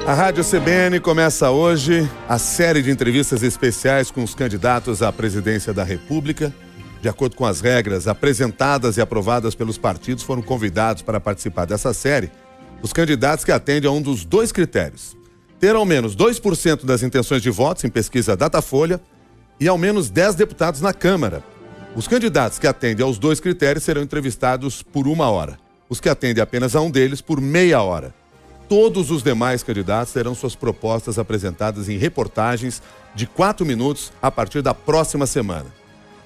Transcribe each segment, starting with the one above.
A Rádio CBN começa hoje a série de entrevistas especiais com os candidatos à presidência da República. De acordo com as regras apresentadas e aprovadas pelos partidos, foram convidados para participar dessa série os candidatos que atendem a um dos dois critérios: ter ao menos 2% das intenções de votos em pesquisa Datafolha e ao menos 10 deputados na Câmara. Os candidatos que atendem aos dois critérios serão entrevistados por 1 hora. Os que atendem apenas a um deles por meia hora. Todos os demais candidatos terão suas propostas apresentadas em reportagens de 4 minutos a partir da próxima semana.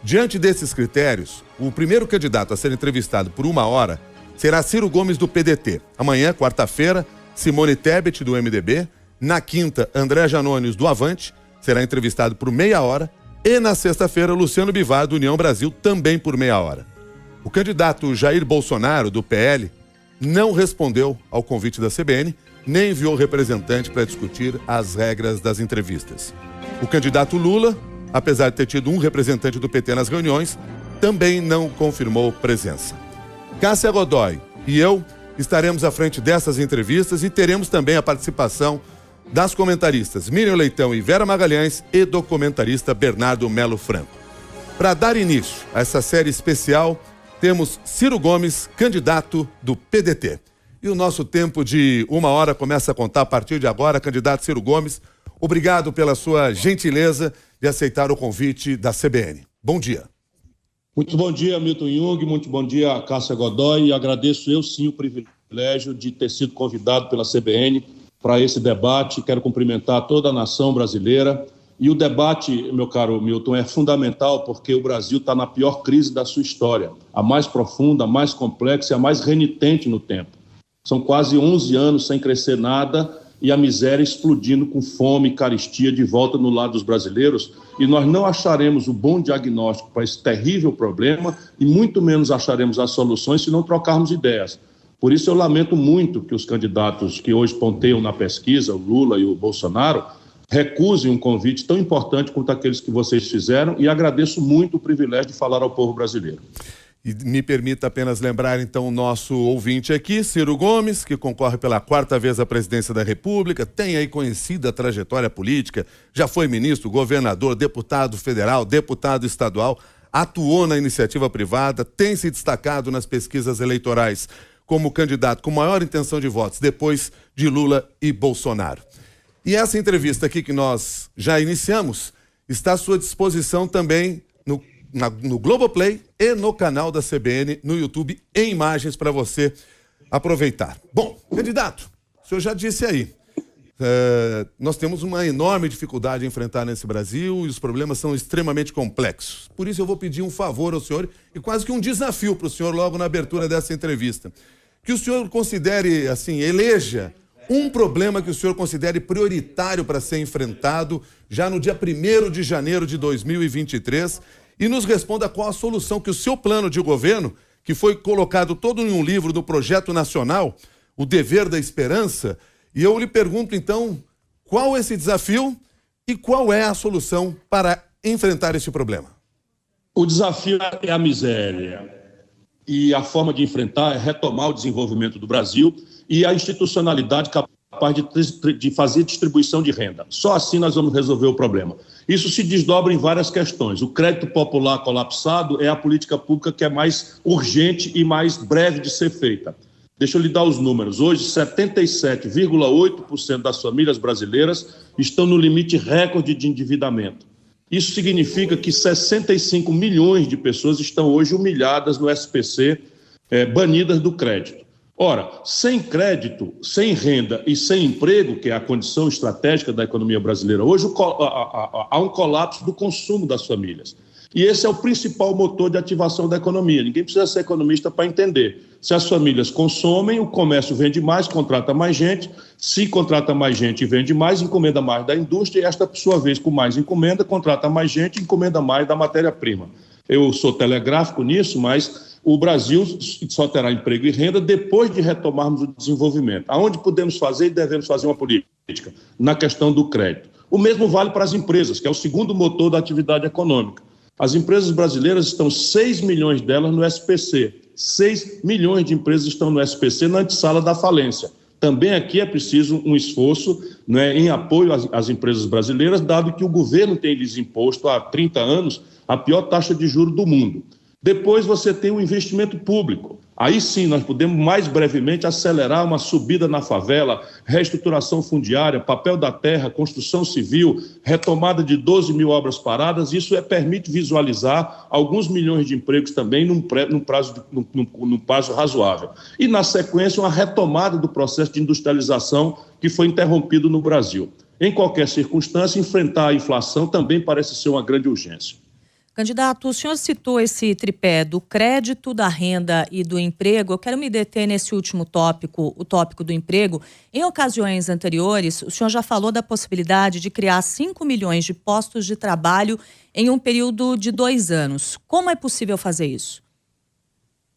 Diante desses critérios, o primeiro candidato a ser entrevistado por 1 hora será Ciro Gomes, do PDT. Amanhã, quarta-feira, Simone Tebet, do MDB. Na quinta, André Janones, do Avante, será entrevistado por meia hora. E na sexta-feira, Luciano Bivar, do União Brasil, também por meia hora. O candidato Jair Bolsonaro, do PL, não respondeu ao convite da CBN, nem enviou representante para discutir as regras das entrevistas. O candidato Lula, apesar de ter tido um representante do PT nas reuniões, também não confirmou presença. Cássia Godoy e eu estaremos à frente dessas entrevistas e teremos também a participação das comentaristas Miriam Leitão e Vera Magalhães e do comentarista Bernardo Melo Franco. Para dar início a essa série especial, temos Ciro Gomes, candidato do PDT. E o nosso tempo de 1 hora começa a contar a partir de agora. Candidato Ciro Gomes, obrigado pela sua gentileza de aceitar o convite da CBN. Bom dia. Muito bom dia, Milton Jung, muito bom dia, Cássia Godoy. E agradeço eu sim o privilégio de ter sido convidado pela CBN para esse debate. Quero cumprimentar toda a nação brasileira. E o debate, meu caro Milton, é fundamental porque o Brasil está na pior crise da sua história, a mais profunda, a mais complexa e a mais renitente no tempo. São quase 11 anos sem crescer nada e a miséria explodindo com fome e carestia de volta no lado dos brasileiros, e nós não acharemos o bom diagnóstico para esse terrível problema e muito menos acharemos as soluções se não trocarmos ideias. Por isso eu lamento muito que os candidatos que hoje ponteiam na pesquisa, o Lula e o Bolsonaro, recusem um convite tão importante quanto aqueles que vocês fizeram, e agradeço muito o privilégio de falar ao povo brasileiro. E me permita apenas lembrar, então, o nosso ouvinte aqui, Ciro Gomes, que concorre pela 4ª vez à presidência da República, tem aí conhecida trajetória política, já foi ministro, governador, deputado federal, deputado estadual, atuou na iniciativa privada, tem se destacado nas pesquisas eleitorais como candidato com maior intenção de votos depois de Lula e Bolsonaro. E essa entrevista aqui que nós já iniciamos está à sua disposição também no Globoplay e no canal da CBN no YouTube, em imagens para você aproveitar. Bom, candidato, o senhor já disse aí, nós temos uma enorme dificuldade a enfrentar nesse Brasil e os problemas são extremamente complexos. Por isso eu vou pedir um favor ao senhor e quase que um desafio para o senhor logo na abertura dessa entrevista. Que o senhor considere, assim, eleja um problema que o senhor considere prioritário para ser enfrentado já no dia 1º de janeiro de 2023 e nos responda qual a solução que o seu plano de governo, que foi colocado todo em um livro do Projeto Nacional, O Dever da Esperança, e eu lhe pergunto então qual é esse desafio e qual é a solução para enfrentar esse problema. O desafio é a miséria e a forma de enfrentar é retomar o desenvolvimento do Brasil e a institucionalidade capaz de fazer distribuição de renda. Só assim nós vamos resolver o problema. Isso se desdobra em várias questões. O crédito popular colapsado é a política pública que é mais urgente e mais breve de ser feita. Deixa eu lhe dar os números. Hoje, 77,8% das famílias brasileiras estão no limite recorde de endividamento. Isso significa que 65 milhões de pessoas estão hoje humilhadas no SPC, banidas do crédito. Ora, sem crédito, sem renda e sem emprego, que é a condição estratégica da economia brasileira hoje, há um colapso do consumo das famílias. E esse é o principal motor de ativação da economia. Ninguém precisa ser economista para entender. Se as famílias consomem, o comércio vende mais, contrata mais gente. Se contrata mais gente e vende mais, encomenda mais da indústria. E esta, por sua vez, com mais encomenda, contrata mais gente e encomenda mais da matéria-prima. Eu sou telegráfico nisso, mas o Brasil só terá emprego e renda depois de retomarmos o desenvolvimento. Aonde podemos fazer e devemos fazer uma política? Na questão do crédito. O mesmo vale para as empresas, que é o segundo motor da atividade econômica. As empresas brasileiras estão, 6 milhões delas no SPC. 6 milhões de empresas estão no SPC, na antessala da falência. Também aqui é preciso um esforço, né, em apoio às empresas brasileiras, dado que o governo tem lhes imposto há 30 anos a pior taxa de juros do mundo. Depois você tem o investimento público. Aí sim nós podemos mais brevemente acelerar uma subida na favela, reestruturação fundiária, papel da terra, construção civil, retomada de 12 mil obras paradas. Isso permite visualizar alguns milhões de empregos também num prazo razoável. E na sequência uma retomada do processo de industrialização que foi interrompido no Brasil. Em qualquer circunstância, enfrentar a inflação também parece ser uma grande urgência. Candidato, o senhor citou esse tripé do crédito, da renda e do emprego. Eu quero me deter nesse último tópico, o tópico do emprego. Em ocasiões anteriores, o senhor já falou da possibilidade de criar 5 milhões de postos de trabalho em um período de 2 anos. Como é possível fazer isso?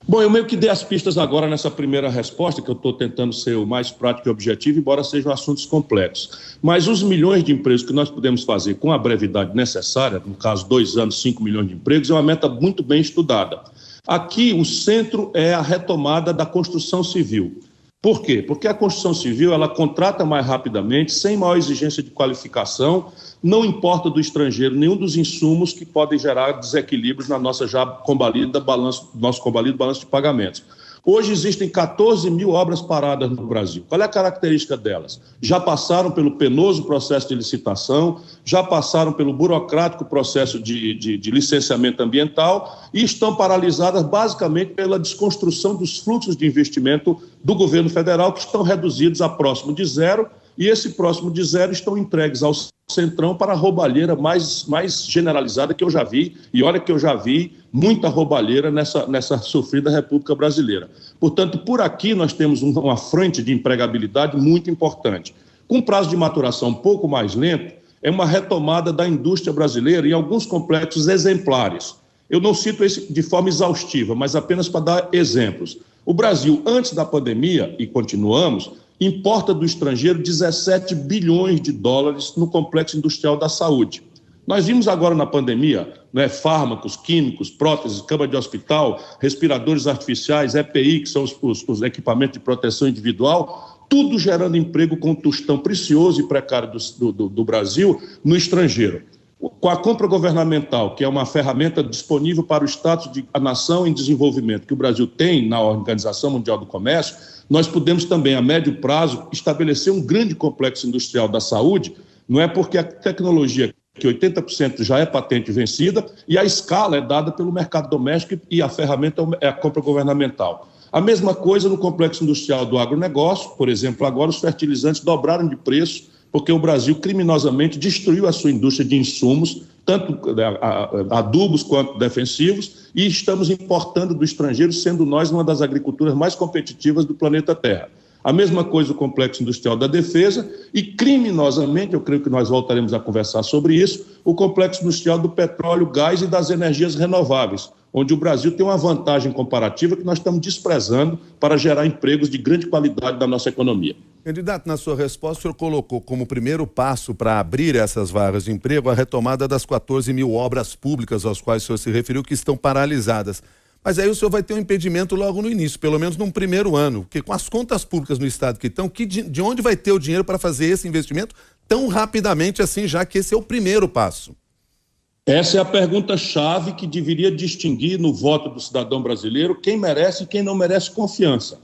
Bom, eu meio que dei as pistas agora nessa primeira resposta, que eu estou tentando ser o mais prático e objetivo, embora sejam assuntos complexos. Mas os milhões de empregos que nós podemos fazer com a brevidade necessária, no caso 2 anos, 5 milhões de empregos, é uma meta muito bem estudada. Aqui o centro é a retomada da construção civil. Por quê? Porque a construção civil ela contrata mais rapidamente, sem maior exigência de qualificação, não importa do estrangeiro nenhum dos insumos que podem gerar desequilíbrios na nossa já combalida nosso combalido balanço de pagamentos. Hoje existem 14 mil obras paradas no Brasil. Qual é a característica delas? Já passaram pelo penoso processo de licitação, já passaram pelo burocrático processo de licenciamento ambiental e estão paralisadas basicamente pela desconstrução dos fluxos de investimento do governo federal, que estão reduzidos a próximo de zero, e esse próximo de zero estão entregues ao Centrão para a roubalheira mais generalizada que eu já vi, e olha que eu já vi muita roubalheira nessa sofrida República Brasileira. Portanto, por aqui nós temos uma frente de empregabilidade muito importante. Com prazo de maturação um pouco mais lento, é uma retomada da indústria brasileira em alguns complexos exemplares. Eu não cito esse de forma exaustiva, mas apenas para dar exemplos. O Brasil, antes da pandemia, e continuamos, importa do estrangeiro 17 bilhões de dólares no complexo industrial da saúde. Nós vimos agora na pandemia, né, fármacos, químicos, próteses, cama de hospital, respiradores artificiais, EPI, que são os equipamentos de proteção individual, tudo gerando emprego com um tostão precioso e precário do Brasil no estrangeiro. Com a compra governamental, que é uma ferramenta disponível para o status de a nação em desenvolvimento que o Brasil tem na Organização Mundial do Comércio, nós podemos também, a médio prazo, estabelecer um grande complexo industrial da saúde, não é porque a tecnologia, que 80% já é patente vencida, e a escala é dada pelo mercado doméstico e a ferramenta é a compra governamental. A mesma coisa no complexo industrial do agronegócio, por exemplo, agora os fertilizantes dobraram de preço, porque o Brasil criminosamente destruiu a sua indústria de insumos, tanto adubos quanto defensivos, e estamos importando do estrangeiro, sendo nós uma das agriculturas mais competitivas do planeta Terra. A mesma coisa o complexo industrial da defesa e, criminosamente, eu creio que nós voltaremos a conversar sobre isso, o complexo industrial do petróleo, gás e das energias renováveis, onde o Brasil tem uma vantagem comparativa que nós estamos desprezando para gerar empregos de grande qualidade da nossa economia. Candidato, na sua resposta, o senhor colocou como primeiro passo para abrir essas vagas de emprego a retomada das 14 mil obras públicas às quais o senhor se referiu que estão paralisadas. Mas aí o senhor vai ter um impedimento logo no início, pelo menos num primeiro ano, porque com as contas públicas no estado que estão, de onde vai ter o dinheiro para fazer esse investimento tão rapidamente assim, já que esse é o primeiro passo? Essa é a pergunta-chave que deveria distinguir no voto do cidadão brasileiro quem merece e quem não merece confiança.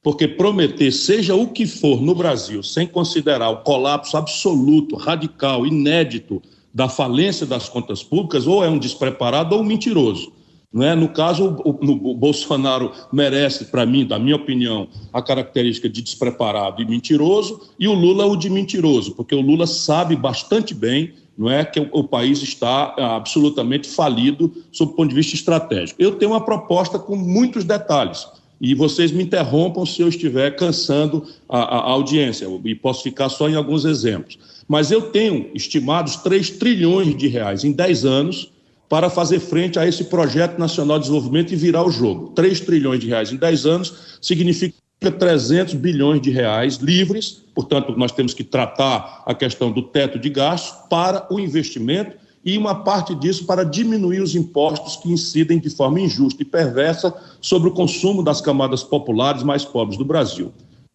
Porque prometer, seja o que for no Brasil, sem considerar o colapso absoluto, radical, inédito da falência das contas públicas, ou é um despreparado ou um mentiroso. Não é? No caso, o Bolsonaro merece, para mim, da minha opinião, a característica de despreparado e mentiroso, e o Lula o de mentiroso, porque o Lula sabe bastante bem, não é, que o país está absolutamente falido sob o ponto de vista estratégico. Eu tenho uma proposta com muitos detalhes, e vocês me interrompam se eu estiver cansando a audiência, e posso ficar só em alguns exemplos. Mas eu tenho estimados 3 trilhões de reais em 10 anos para fazer frente a esse projeto nacional de desenvolvimento e virar o jogo. 3 trilhões de reais em 10 anos significa 300 bilhões de reais livres, portanto, nós temos que tratar a questão do teto de gastos para o investimento e uma parte disso para diminuir os impostos que incidem de forma injusta e perversa sobre o consumo das camadas populares mais pobres do Brasil.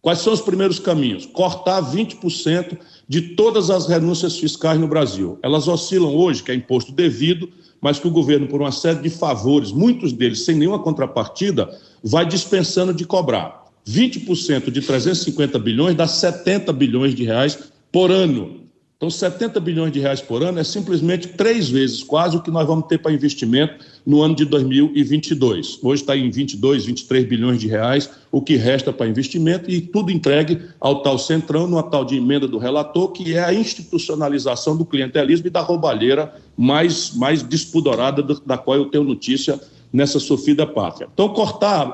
Quais são os primeiros caminhos? Cortar 20% de todas as renúncias fiscais no Brasil. Elas oscilam hoje, que é imposto devido, mas que o governo, por uma série de favores, muitos deles sem nenhuma contrapartida, vai dispensando de cobrar. 20% de 350 bilhões dá 70 bilhões de reais por ano. Então, 70 bilhões de reais por ano é simplesmente 3 vezes quase o que nós vamos ter para investimento no ano de 2022. Hoje está em 22, 23 bilhões de reais, o que resta para investimento, e tudo entregue ao tal Centrão, numa tal de emenda do relator, que é a institucionalização do clientelismo e da roubalheira mais despudorada da qual eu tenho notícia nessa sofrida pátria. Então, cortar,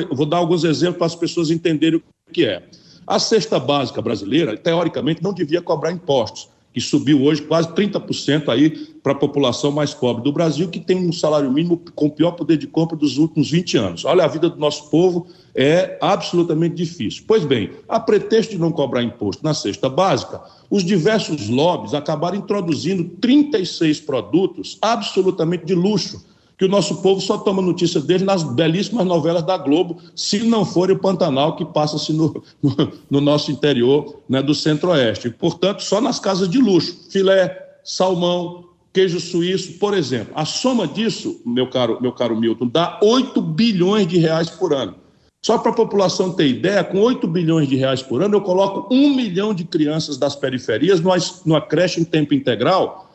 vou dar alguns exemplos para as pessoas entenderem o que é. A cesta básica brasileira, teoricamente, não devia cobrar impostos, que subiu hoje quase 30% aí para a população mais pobre do Brasil, que tem um salário mínimo com o pior poder de compra dos últimos 20 anos. Olha, a vida do nosso povo é absolutamente difícil. Pois bem, a pretexto de não cobrar imposto na cesta básica, os diversos lobbies acabaram introduzindo 36 produtos absolutamente de luxo, que o nosso povo só toma notícia deles nas belíssimas novelas da Globo, se não for o Pantanal que passa-se no nosso interior, né, do Centro-Oeste. Portanto, só nas casas de luxo, filé, salmão, queijo suíço, por exemplo. A soma disso, meu caro Milton, dá 8 bilhões de reais por ano. Só para a população ter ideia, com 8 bilhões de reais por ano, eu coloco 1 milhão de crianças das periferias numa creche em tempo integral,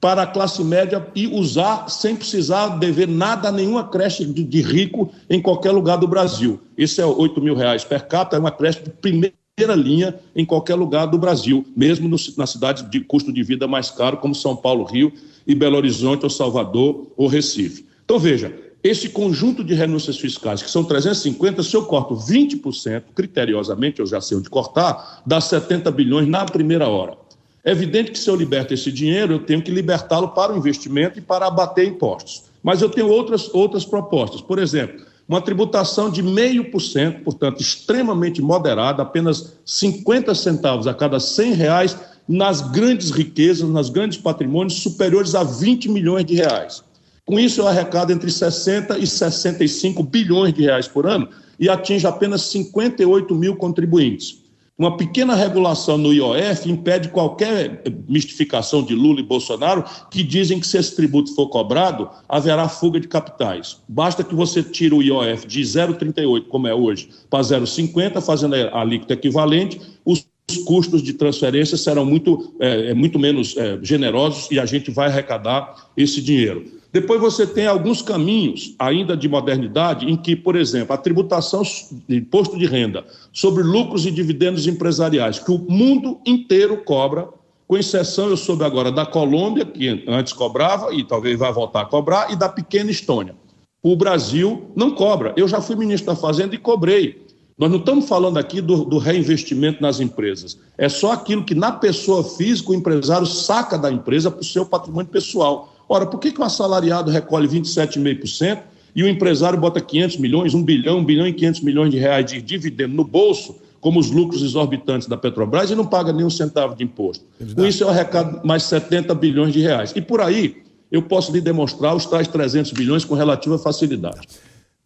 para a classe média e usar sem precisar dever nada a nenhuma creche de rico em qualquer lugar do Brasil. Isso é 8 mil reais per capita, é uma creche de primeira linha em qualquer lugar do Brasil, mesmo nas cidades de custo de vida mais caro, como São Paulo, Rio e Belo Horizonte, ou Salvador, ou Recife. Então, veja, esse conjunto de renúncias fiscais, que são 350, se eu corto 20%, criteriosamente, eu já sei onde cortar, dá 70 bilhões na primeira hora. É evidente que se eu liberto esse dinheiro, eu tenho que libertá-lo para o investimento e para abater impostos. Mas eu tenho outras propostas. Por exemplo, uma tributação de 0,5%, portanto, extremamente moderada, apenas 50 centavos a cada 100 reais nas grandes riquezas, nas grandes patrimônios superiores a 20 milhões de reais. Com isso, eu arrecado entre 60 e 65 bilhões de reais por ano e atinge apenas 58 mil contribuintes. Uma pequena regulação no IOF impede qualquer mistificação de Lula e Bolsonaro, que dizem que se esse tributo for cobrado, haverá fuga de capitais. Basta que você tire o IOF de 0,38, como é hoje, para 0,50, fazendo a alíquota equivalente, os custos de transferência serão muito menos generosos e a gente vai arrecadar esse dinheiro. Depois você tem alguns caminhos ainda de modernidade em que, por exemplo, a tributação de imposto de renda sobre lucros e dividendos empresariais, que o mundo inteiro cobra, com exceção, eu soube agora, da Colômbia, que antes cobrava e talvez vai voltar a cobrar, e da pequena Estônia. O Brasil não cobra. Eu já fui ministro da Fazenda e cobrei. Nós não estamos falando aqui do reinvestimento nas empresas. É só aquilo que, na pessoa física, o empresário saca da empresa para o seu patrimônio pessoal. Ora, por que o assalariado recolhe 27,5% e o empresário bota 500 milhões, 1 bilhão e 500 milhões de reais de dividendo no bolso, como os lucros exorbitantes da Petrobras, e não paga nem um centavo de imposto? Com isso, eu arrecado mais 70 bilhões de reais. E por aí, eu posso lhe demonstrar os tais 300 bilhões com relativa facilidade.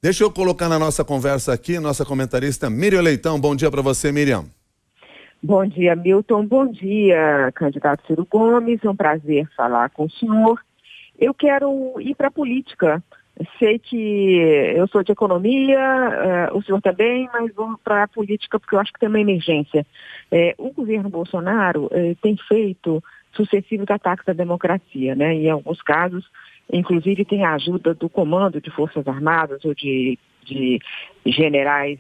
Deixa eu colocar na nossa conversa aqui, nossa comentarista Miriam Leitão. Bom dia para você, Miriam. Bom dia, Milton. Bom dia, candidato Ciro Gomes. É um prazer falar com o senhor. Eu quero ir para a política. Sei que eu sou de economia, o senhor também, mas vou para a política porque eu acho que tem uma emergência. O governo Bolsonaro tem feito sucessivos ataques à democracia, né? E em alguns casos, inclusive, tem a ajuda do comando de Forças Armadas ou de generais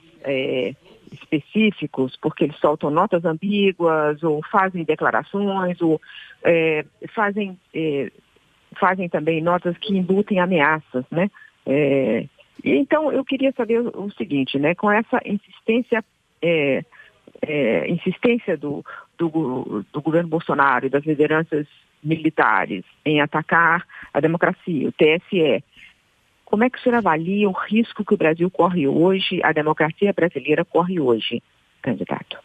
específicos, porque eles soltam notas ambíguas ou fazem declarações ou fazem também notas que embutem ameaças, né? Então, eu queria saber o seguinte, né? Com essa insistência do governo Bolsonaro e das lideranças militares em atacar a democracia, o TSE, como é que o senhor avalia o risco que o Brasil corre hoje, a democracia brasileira corre hoje, candidato?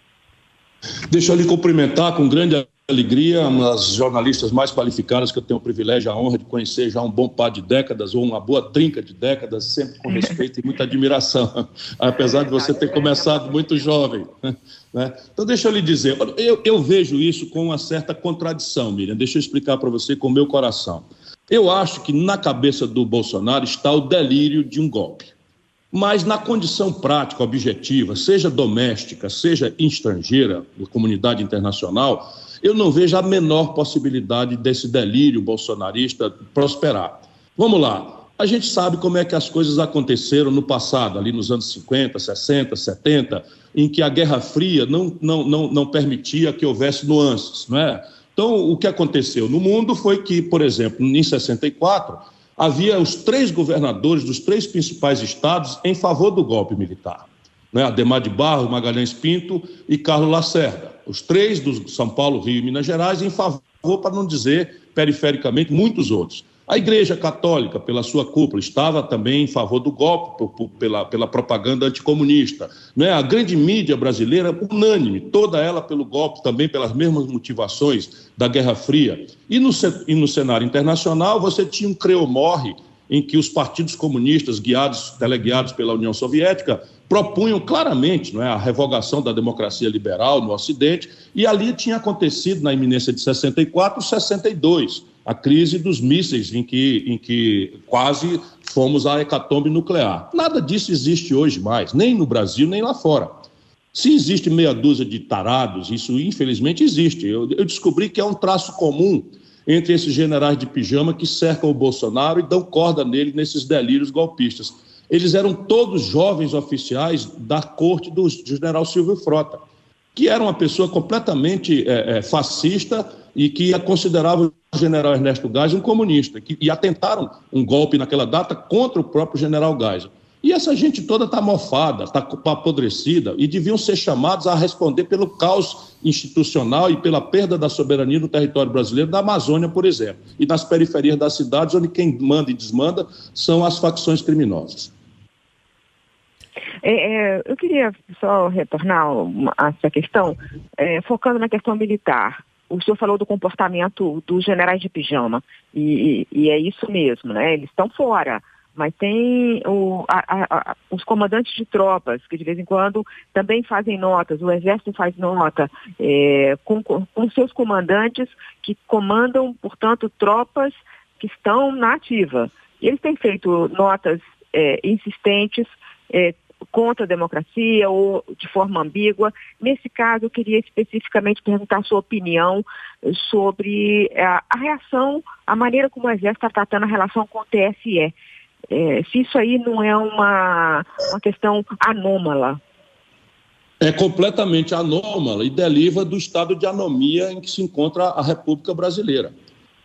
Deixa eu lhe cumprimentar com grande alegria, uma das jornalistas mais qualificadas que eu tenho o privilégio e a honra de conhecer já há um bom par de décadas, ou uma boa trinca de décadas, sempre com respeito e muita admiração, apesar de você ter começado muito jovem, né? Então, deixa eu lhe dizer, eu vejo isso com uma certa contradição, Miriam, deixa eu explicar para você com o meu coração. Eu acho que na cabeça do Bolsonaro está o delírio de um golpe. Mas na condição prática, objetiva, seja doméstica, seja estrangeira, da comunidade internacional, eu não vejo a menor possibilidade desse delírio bolsonarista prosperar. Vamos lá, a gente sabe como é que as coisas aconteceram no passado, ali nos anos 50, 60, 70, em que a Guerra Fria não permitia que houvesse nuances, não é? Então, o que aconteceu no mundo foi que, por exemplo, em 64, havia os 3 governadores dos 3 principais estados em favor do golpe militar, né? Adhemar de Barros, Magalhães Pinto e Carlos Lacerda. Os 3 do São Paulo, Rio e Minas Gerais em favor, para não dizer perifericamente, muitos outros. A Igreja Católica, pela sua cúpula, estava também em favor do golpe, pela propaganda anticomunista, né? A grande mídia brasileira, unânime, toda ela pelo golpe, também pelas mesmas motivações da Guerra Fria. E no cenário internacional, você tinha um creu morre, em que os partidos comunistas, teleguiados pela União Soviética, propunham claramente, não é, a revogação da democracia liberal no Ocidente, e ali tinha acontecido, na iminência de 64, 62, a crise dos mísseis, em que quase fomos à hecatombe nuclear. Nada disso existe hoje mais, nem no Brasil, nem lá fora. Se existe meia dúzia de tarados, isso infelizmente existe. Eu descobri que é um traço comum entre esses generais de pijama que cercam o Bolsonaro e dão corda nele nesses delírios golpistas. Eles eram todos jovens oficiais da corte do general Silvio Frota, que era uma pessoa completamente fascista e que considerava o general Ernesto Geisel um comunista, e atentaram um golpe naquela data contra o próprio general Geisel. E essa gente toda está mofada, está apodrecida, e deviam ser chamados a responder pelo caos institucional e pela perda da soberania no território brasileiro, da Amazônia, por exemplo, e nas periferias das cidades, onde quem manda e desmanda são as facções criminosas. Eu queria só retornar a essa questão, focando na questão militar. O senhor falou do comportamento dos generais de pijama, e é isso mesmo, né? Eles estão fora. Mas tem os comandantes de tropas, que de vez em quando também fazem notas, o Exército faz nota, com seus comandantes que comandam, portanto, tropas que estão na ativa. E eles têm feito notas insistentes contra a democracia ou de forma ambígua. Nesse caso, eu queria especificamente perguntar a sua opinião sobre a reação, a maneira como o Exército está tratando a relação com o TSE. Se isso aí não é uma questão anômala. É completamente anômala e deriva do estado de anomia em que se encontra a República Brasileira.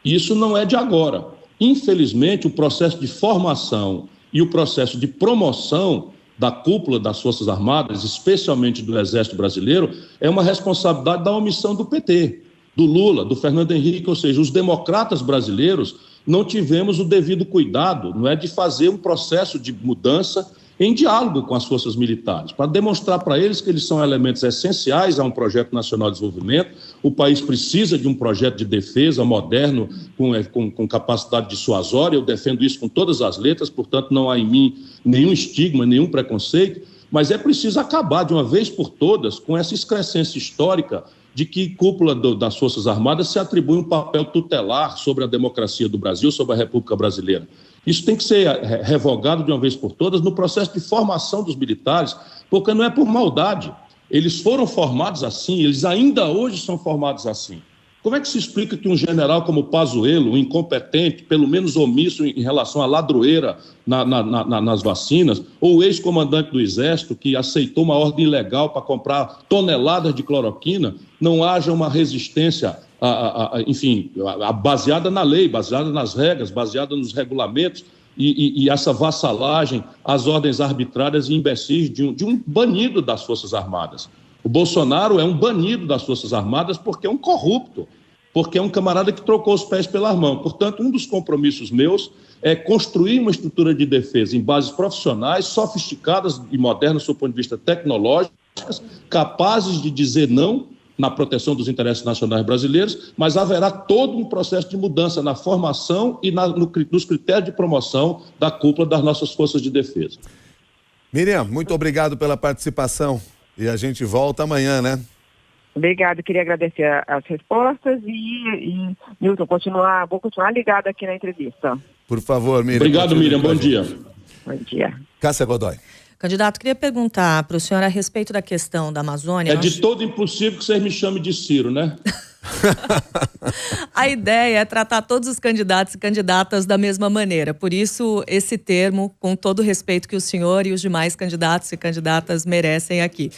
Isso não é de agora. Infelizmente, o processo de formação e o processo de promoção da cúpula das Forças Armadas, especialmente do Exército Brasileiro, é uma responsabilidade da omissão do PT, do Lula, do Fernando Henrique, ou seja, os democratas brasileiros não tivemos o devido cuidado, não é, de fazer um processo de mudança em diálogo com as forças militares, para demonstrar para eles que eles são elementos essenciais a um projeto nacional de desenvolvimento. O país precisa de um projeto de defesa moderno, com capacidade dissuasória. Eu defendo isso com todas as letras, portanto não há em mim nenhum estigma, nenhum preconceito, mas é preciso acabar de uma vez por todas com essa excrescência histórica de que cúpula das Forças Armadas se atribui um papel tutelar sobre a democracia do Brasil, sobre a República Brasileira. Isso tem que ser revogado de uma vez por todas no processo de formação dos militares, porque não é por maldade. Eles foram formados assim, eles ainda hoje são formados assim. Como é que se explica que um general como Pazuello, um incompetente, pelo menos omisso em relação à ladroeira nas vacinas, ou o ex-comandante do Exército, que aceitou uma ordem ilegal para comprar toneladas de cloroquina, não haja uma resistência, baseada na lei, baseada nas regras, baseada nos regulamentos, e essa vassalagem às ordens arbitrárias e imbecis de um banido das Forças Armadas. O Bolsonaro é um banido das Forças Armadas porque é um corrupto, porque é um camarada que trocou os pés pelas mãos. Portanto, um dos compromissos meus é construir uma estrutura de defesa em bases profissionais, sofisticadas e modernas do ponto de vista tecnológico, capazes de dizer não na proteção dos interesses nacionais brasileiros, mas haverá todo um processo de mudança na formação e nos critérios de promoção da cúpula das nossas forças de defesa. Miriam, muito obrigado pela participação e a gente volta amanhã, né? Obrigado, queria agradecer as respostas e Milton, vou continuar ligado aqui na entrevista. Por favor, Miriam. Obrigado, Miriam, bom dia. Bom dia. Cássia Godoy. Candidato, queria perguntar para o senhor a respeito da questão da Amazônia. De todo impossível que vocês me chamem de Ciro, né? A ideia é tratar todos os candidatos e candidatas da mesma maneira. Por isso, esse termo, com todo o respeito que o senhor e os demais candidatos e candidatas merecem aqui.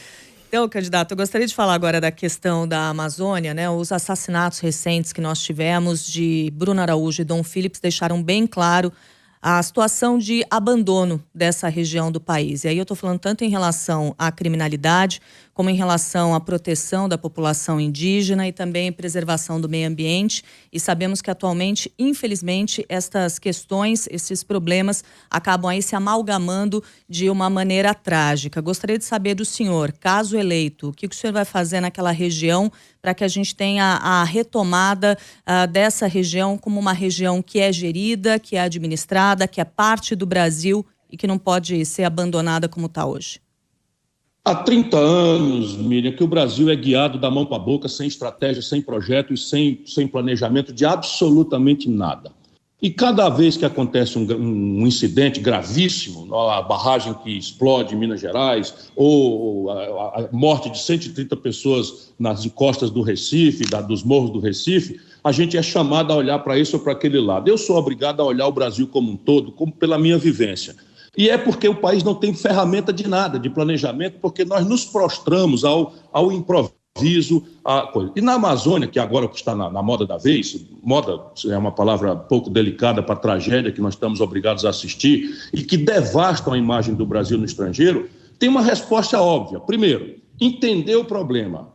Então, candidato, eu gostaria de falar agora da questão da Amazônia, né? Os assassinatos recentes que nós tivemos de Bruno Araújo e Dom Phillips deixaram bem claro a situação de abandono dessa região do país. E aí eu estou falando tanto em relação à criminalidade, como em relação à proteção da população indígena e também preservação do meio ambiente. E sabemos que atualmente, infelizmente, estas questões, esses problemas acabam aí se amalgamando de uma maneira trágica. Gostaria de saber do senhor, caso eleito, o que o senhor vai fazer naquela região para que a gente tenha a retomada dessa região como uma região que é gerida, que é administrada, que é parte do Brasil e que não pode ser abandonada como está hoje? Há 30 anos, Miriam, que o Brasil é guiado da mão para a boca, sem estratégia, sem projeto e sem planejamento de absolutamente nada. E cada vez que acontece um incidente gravíssimo, a barragem que explode em Minas Gerais, ou a morte de 130 pessoas nas encostas do Recife, dos morros do Recife, a gente é chamado a olhar para isso ou para aquele lado. Eu sou obrigado a olhar o Brasil como um todo, como pela minha vivência. E é porque o país não tem ferramenta de nada, de planejamento, porque nós nos prostramos ao improviso. E na Amazônia, que agora está na moda da vez, moda é uma palavra pouco delicada para a tragédia que nós estamos obrigados a assistir e que devastam a imagem do Brasil no estrangeiro, tem uma resposta óbvia. Primeiro, entender o problema.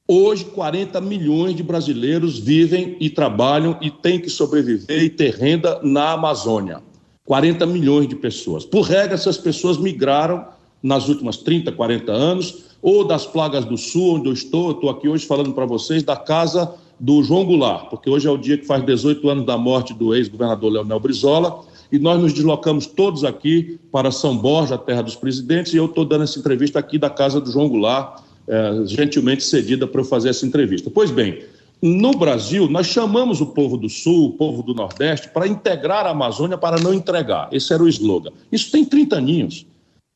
Hoje, 40 milhões de brasileiros vivem e trabalham e têm que sobreviver e ter renda na Amazônia. 40 milhões de pessoas. Por regra, essas pessoas migraram nas últimas 30, 40 anos, ou das plagas do sul, onde eu estou aqui hoje falando para vocês da casa do João Goulart, porque hoje é o dia que faz 18 anos da morte do ex-governador Leonel Brizola, e nós nos deslocamos todos aqui para São Borja, a terra dos presidentes, e eu estou dando essa entrevista aqui da casa do João Goulart, gentilmente cedida para eu fazer essa entrevista. Pois bem, no Brasil, nós chamamos o povo do Sul, o povo do Nordeste, para integrar a Amazônia, para não entregar. Esse era o slogan. Isso tem 30 aninhos.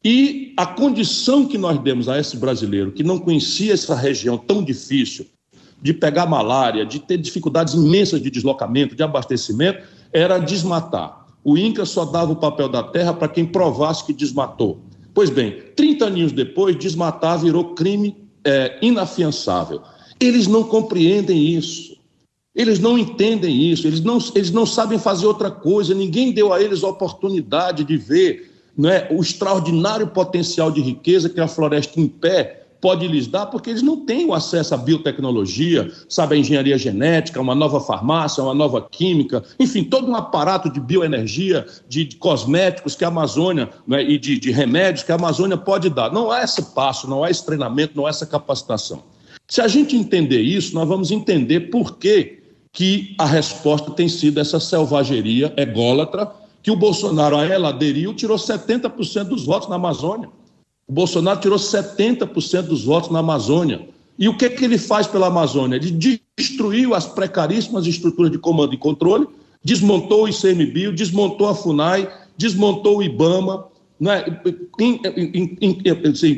E a condição que nós demos a esse brasileiro, que não conhecia essa região tão difícil, de pegar malária, de ter dificuldades imensas de deslocamento, de abastecimento, era desmatar. O INCRA só dava o papel da terra para quem provasse que desmatou. Pois bem, 30 aninhos depois, desmatar virou crime inafiançável. Eles não compreendem isso, eles não entendem isso, eles não sabem fazer outra coisa, ninguém deu a eles a oportunidade de ver, né, o extraordinário potencial de riqueza que a floresta em pé pode lhes dar, porque eles não têm o acesso à biotecnologia, sabe, a engenharia genética, uma nova farmácia, uma nova química, enfim, todo um aparato de bioenergia, de cosméticos que a Amazônia, né, e de remédios que a Amazônia pode dar. Não há esse passo, não há esse treinamento, não há essa capacitação. Se a gente entender isso, nós vamos entender por que a resposta tem sido essa selvageria ególatra, que o Bolsonaro, a ela aderiu, tirou 70% dos votos na Amazônia. O Bolsonaro tirou 70% dos votos na Amazônia. E o que ele faz pela Amazônia? Ele destruiu as precaríssimas estruturas de comando e controle, desmontou o ICMBio, desmontou a FUNAI, desmontou o IBAMA, né?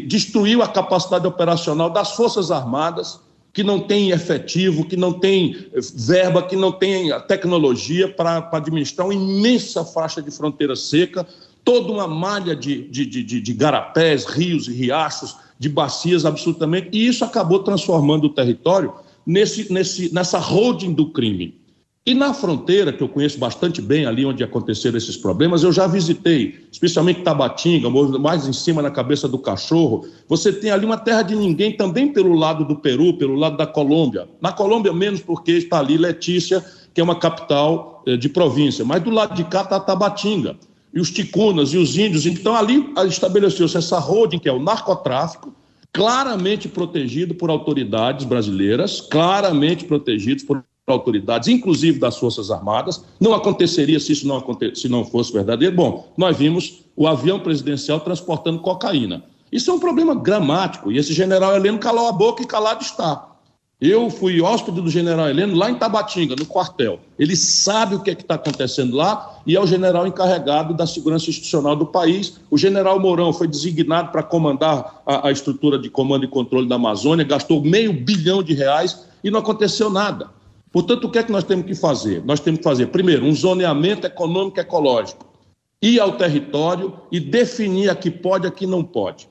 Destruiu a capacidade operacional das Forças Armadas, que não tem efetivo, que não tem verba, que não tem tecnologia para administrar uma imensa faixa de fronteira seca, toda uma malha de garapés, rios e riachos, de bacias absolutamente, e isso acabou transformando o território nessa holding do crime. E na fronteira, que eu conheço bastante bem, ali onde aconteceram esses problemas, eu já visitei, especialmente Tabatinga, mais em cima na cabeça do cachorro. Você tem ali uma terra de ninguém também pelo lado do Peru, pelo lado da Colômbia. Na Colômbia menos porque está ali Letícia, que é uma capital de província. Mas do lado de cá está Tabatinga. E os ticunas e os índios. Então ali estabeleceu-se essa holding, que é o narcotráfico, claramente protegido por autoridades brasileiras, claramente protegidos por autoridades, inclusive das Forças Armadas. Não aconteceria se isso se não fosse verdadeiro. Bom, nós vimos o avião presidencial transportando cocaína. Isso é um problema gramático, e esse general Heleno calou a boca e calado está. Eu fui hóspede do general Heleno lá em Tabatinga, no quartel. Ele sabe o que está acontecendo lá e é o general encarregado da segurança institucional do país. O general Mourão foi designado para comandar a estrutura de comando e controle da Amazônia, gastou R$500 bilhão e não aconteceu nada. Portanto, o que é que nós temos que fazer? Nós temos que fazer, primeiro, um zoneamento econômico e ecológico. Ir ao território e definir a que pode e a que não pode.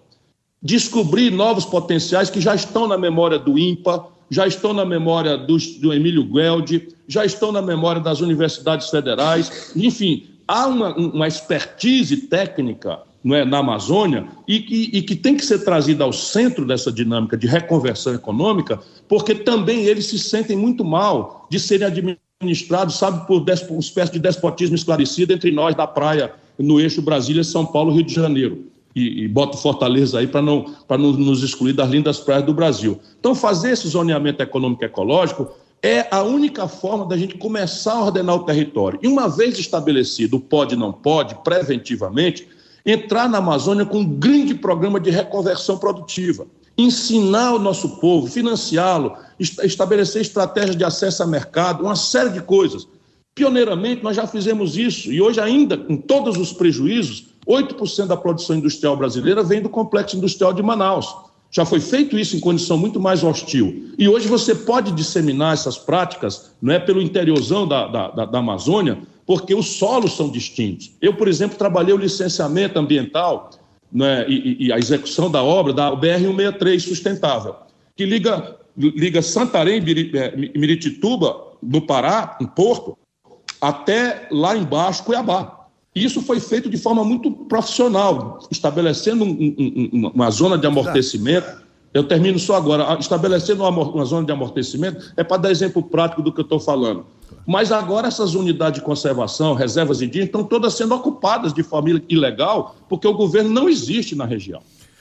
Descobrir novos potenciais que já estão na memória do INPA, já estão na memória do Emílio Gueldi, já estão na memória das universidades federais. Enfim, há uma expertise técnica, não é, na Amazônia e que tem que ser trazida ao centro dessa dinâmica de reconversão econômica, porque também eles se sentem muito mal de serem administrados, sabe, por uma espécie de despotismo esclarecido entre nós da praia, no eixo Brasília, São Paulo, Rio de Janeiro. E boto Fortaleza aí para não nos excluir das lindas praias do Brasil. Então, fazer esse zoneamento econômico e ecológico é a única forma da gente começar a ordenar o território. E uma vez estabelecido o pode e não pode, preventivamente, entrar na Amazônia com um grande programa de reconversão produtiva. Ensinar o nosso povo, financiá-lo, estabelecer estratégias de acesso a mercado, uma série de coisas. Pioneiramente, nós já fizemos isso e hoje ainda, com todos os prejuízos, 8% da produção industrial brasileira vem do complexo industrial de Manaus. Já foi feito isso em condição muito mais hostil. E hoje você pode disseminar essas práticas, não é, pelo interiorzão da Amazônia, porque os solos são distintos. Eu, por exemplo, trabalhei o licenciamento ambiental, né, e a execução da obra da BR-163 sustentável, que liga Santarém, Miritituba, no Pará, em Porto, até lá embaixo, Cuiabá. Isso foi feito de forma muito profissional, estabelecendo uma zona de amortecimento. Eu termino só agora. Estabelecendo uma zona de amortecimento é para dar exemplo prático do que eu estou falando. Mas agora essas unidades de conservação, reservas indígenas, estão todas sendo ocupadas de forma ilegal, porque o governo não existe na região.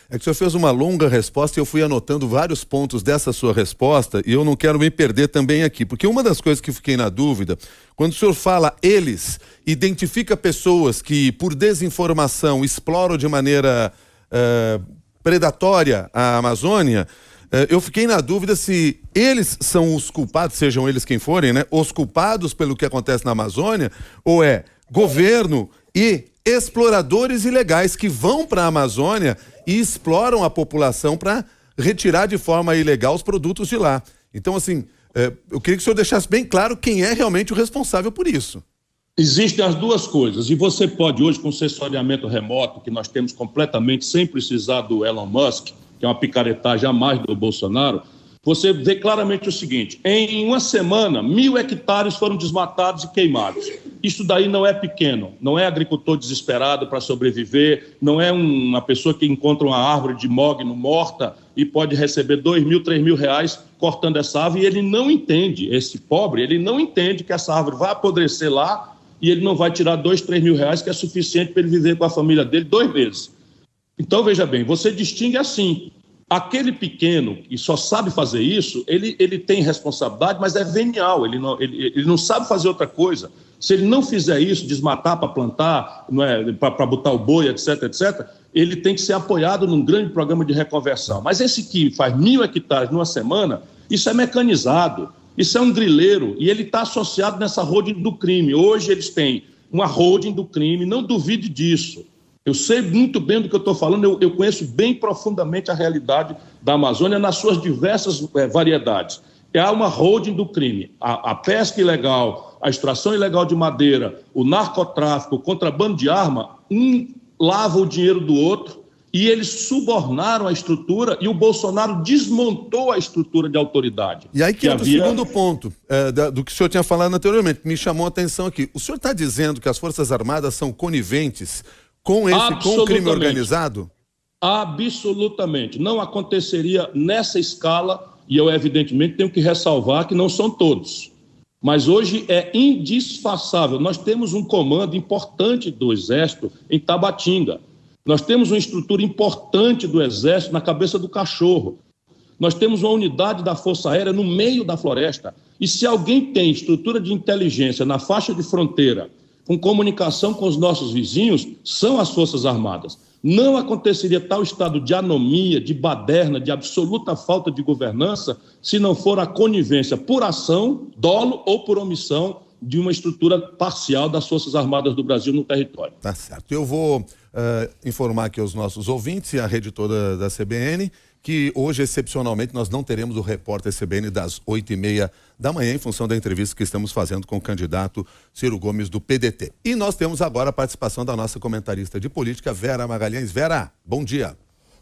É que o senhor fez uma longa resposta e eu fui anotando vários pontos dessa sua resposta e eu não quero me perder também aqui, porque uma das coisas que fiquei na dúvida, quando o senhor fala eles, identifica pessoas que por desinformação exploram de maneira predatória a Amazônia, eu fiquei na dúvida se eles são os culpados, sejam eles quem forem, né, os culpados pelo que acontece na Amazônia, ou é governo e exploradores ilegais que vão para a Amazônia e exploram a população para retirar de forma ilegal os produtos de lá. Então, assim, eu queria que o senhor deixasse bem claro quem é realmente o responsável por isso. Existem as duas coisas, e você pode hoje, com sensoriamento remoto, que nós temos completamente, sem precisar do Elon Musk, que é uma picaretagem a mais do Bolsonaro, você vê claramente o seguinte: em uma semana, 1.000 hectares foram desmatados e queimados. Isso daí não é pequeno, não é agricultor desesperado para sobreviver, não é uma pessoa que encontra uma árvore de mogno morta e pode receber R$2.000, R$3.000 cortando essa árvore, e ele não entende, esse pobre, ele não entende que essa árvore vai apodrecer lá e ele não vai tirar R$2.000, R$3.000, que é suficiente para ele viver com a família dele 2 meses. Então, veja bem, você distingue assim. Aquele pequeno que só sabe fazer isso, ele tem responsabilidade, mas é venial, ele não sabe fazer outra coisa. Se ele não fizer isso, desmatar para plantar, para botar o boi, etc., ele tem que ser apoiado num grande programa de reconversão. Mas esse que faz 1.000 hectares numa semana, isso é mecanizado, isso é um grileiro, e ele está associado nessa holding do crime. Hoje eles têm uma holding do crime, não duvide disso. Eu sei muito bem do que eu estou falando, eu conheço bem profundamente a realidade da Amazônia nas suas diversas variedades. Há uma holding do crime, a pesca ilegal, a extração ilegal de madeira, o narcotráfico, o contrabando de arma, um lava o dinheiro do outro e eles subornaram a estrutura e o Bolsonaro desmontou a estrutura de autoridade. E aí que entra o segundo ponto do que o senhor tinha falado anteriormente, que me chamou a atenção aqui. O senhor está dizendo que as Forças Armadas são coniventes com o crime organizado? Absolutamente. Não aconteceria nessa escala, e eu evidentemente tenho que ressalvar que não são todos. Mas hoje é indisfaçável. Nós temos um comando importante do Exército em Tabatinga. Nós temos uma estrutura importante do Exército na cabeça do cachorro. Nós temos uma unidade da Força Aérea no meio da floresta. E se alguém tem estrutura de inteligência na faixa de fronteira, com comunicação com os nossos vizinhos, são as Forças Armadas. Não aconteceria tal estado de anomia, de baderna, de absoluta falta de governança, se não for a conivência por ação, dolo ou por omissão de uma estrutura parcial das Forças Armadas do Brasil no território. Tá certo. Eu vou informar aqui aos nossos ouvintes e à rede toda da CBN que hoje, excepcionalmente, nós não teremos o repórter CBN das 8h30 da manhã, em função da entrevista que estamos fazendo com o candidato Ciro Gomes do PDT. E nós temos agora a participação da nossa comentarista de política, Vera Magalhães. Vera, bom dia.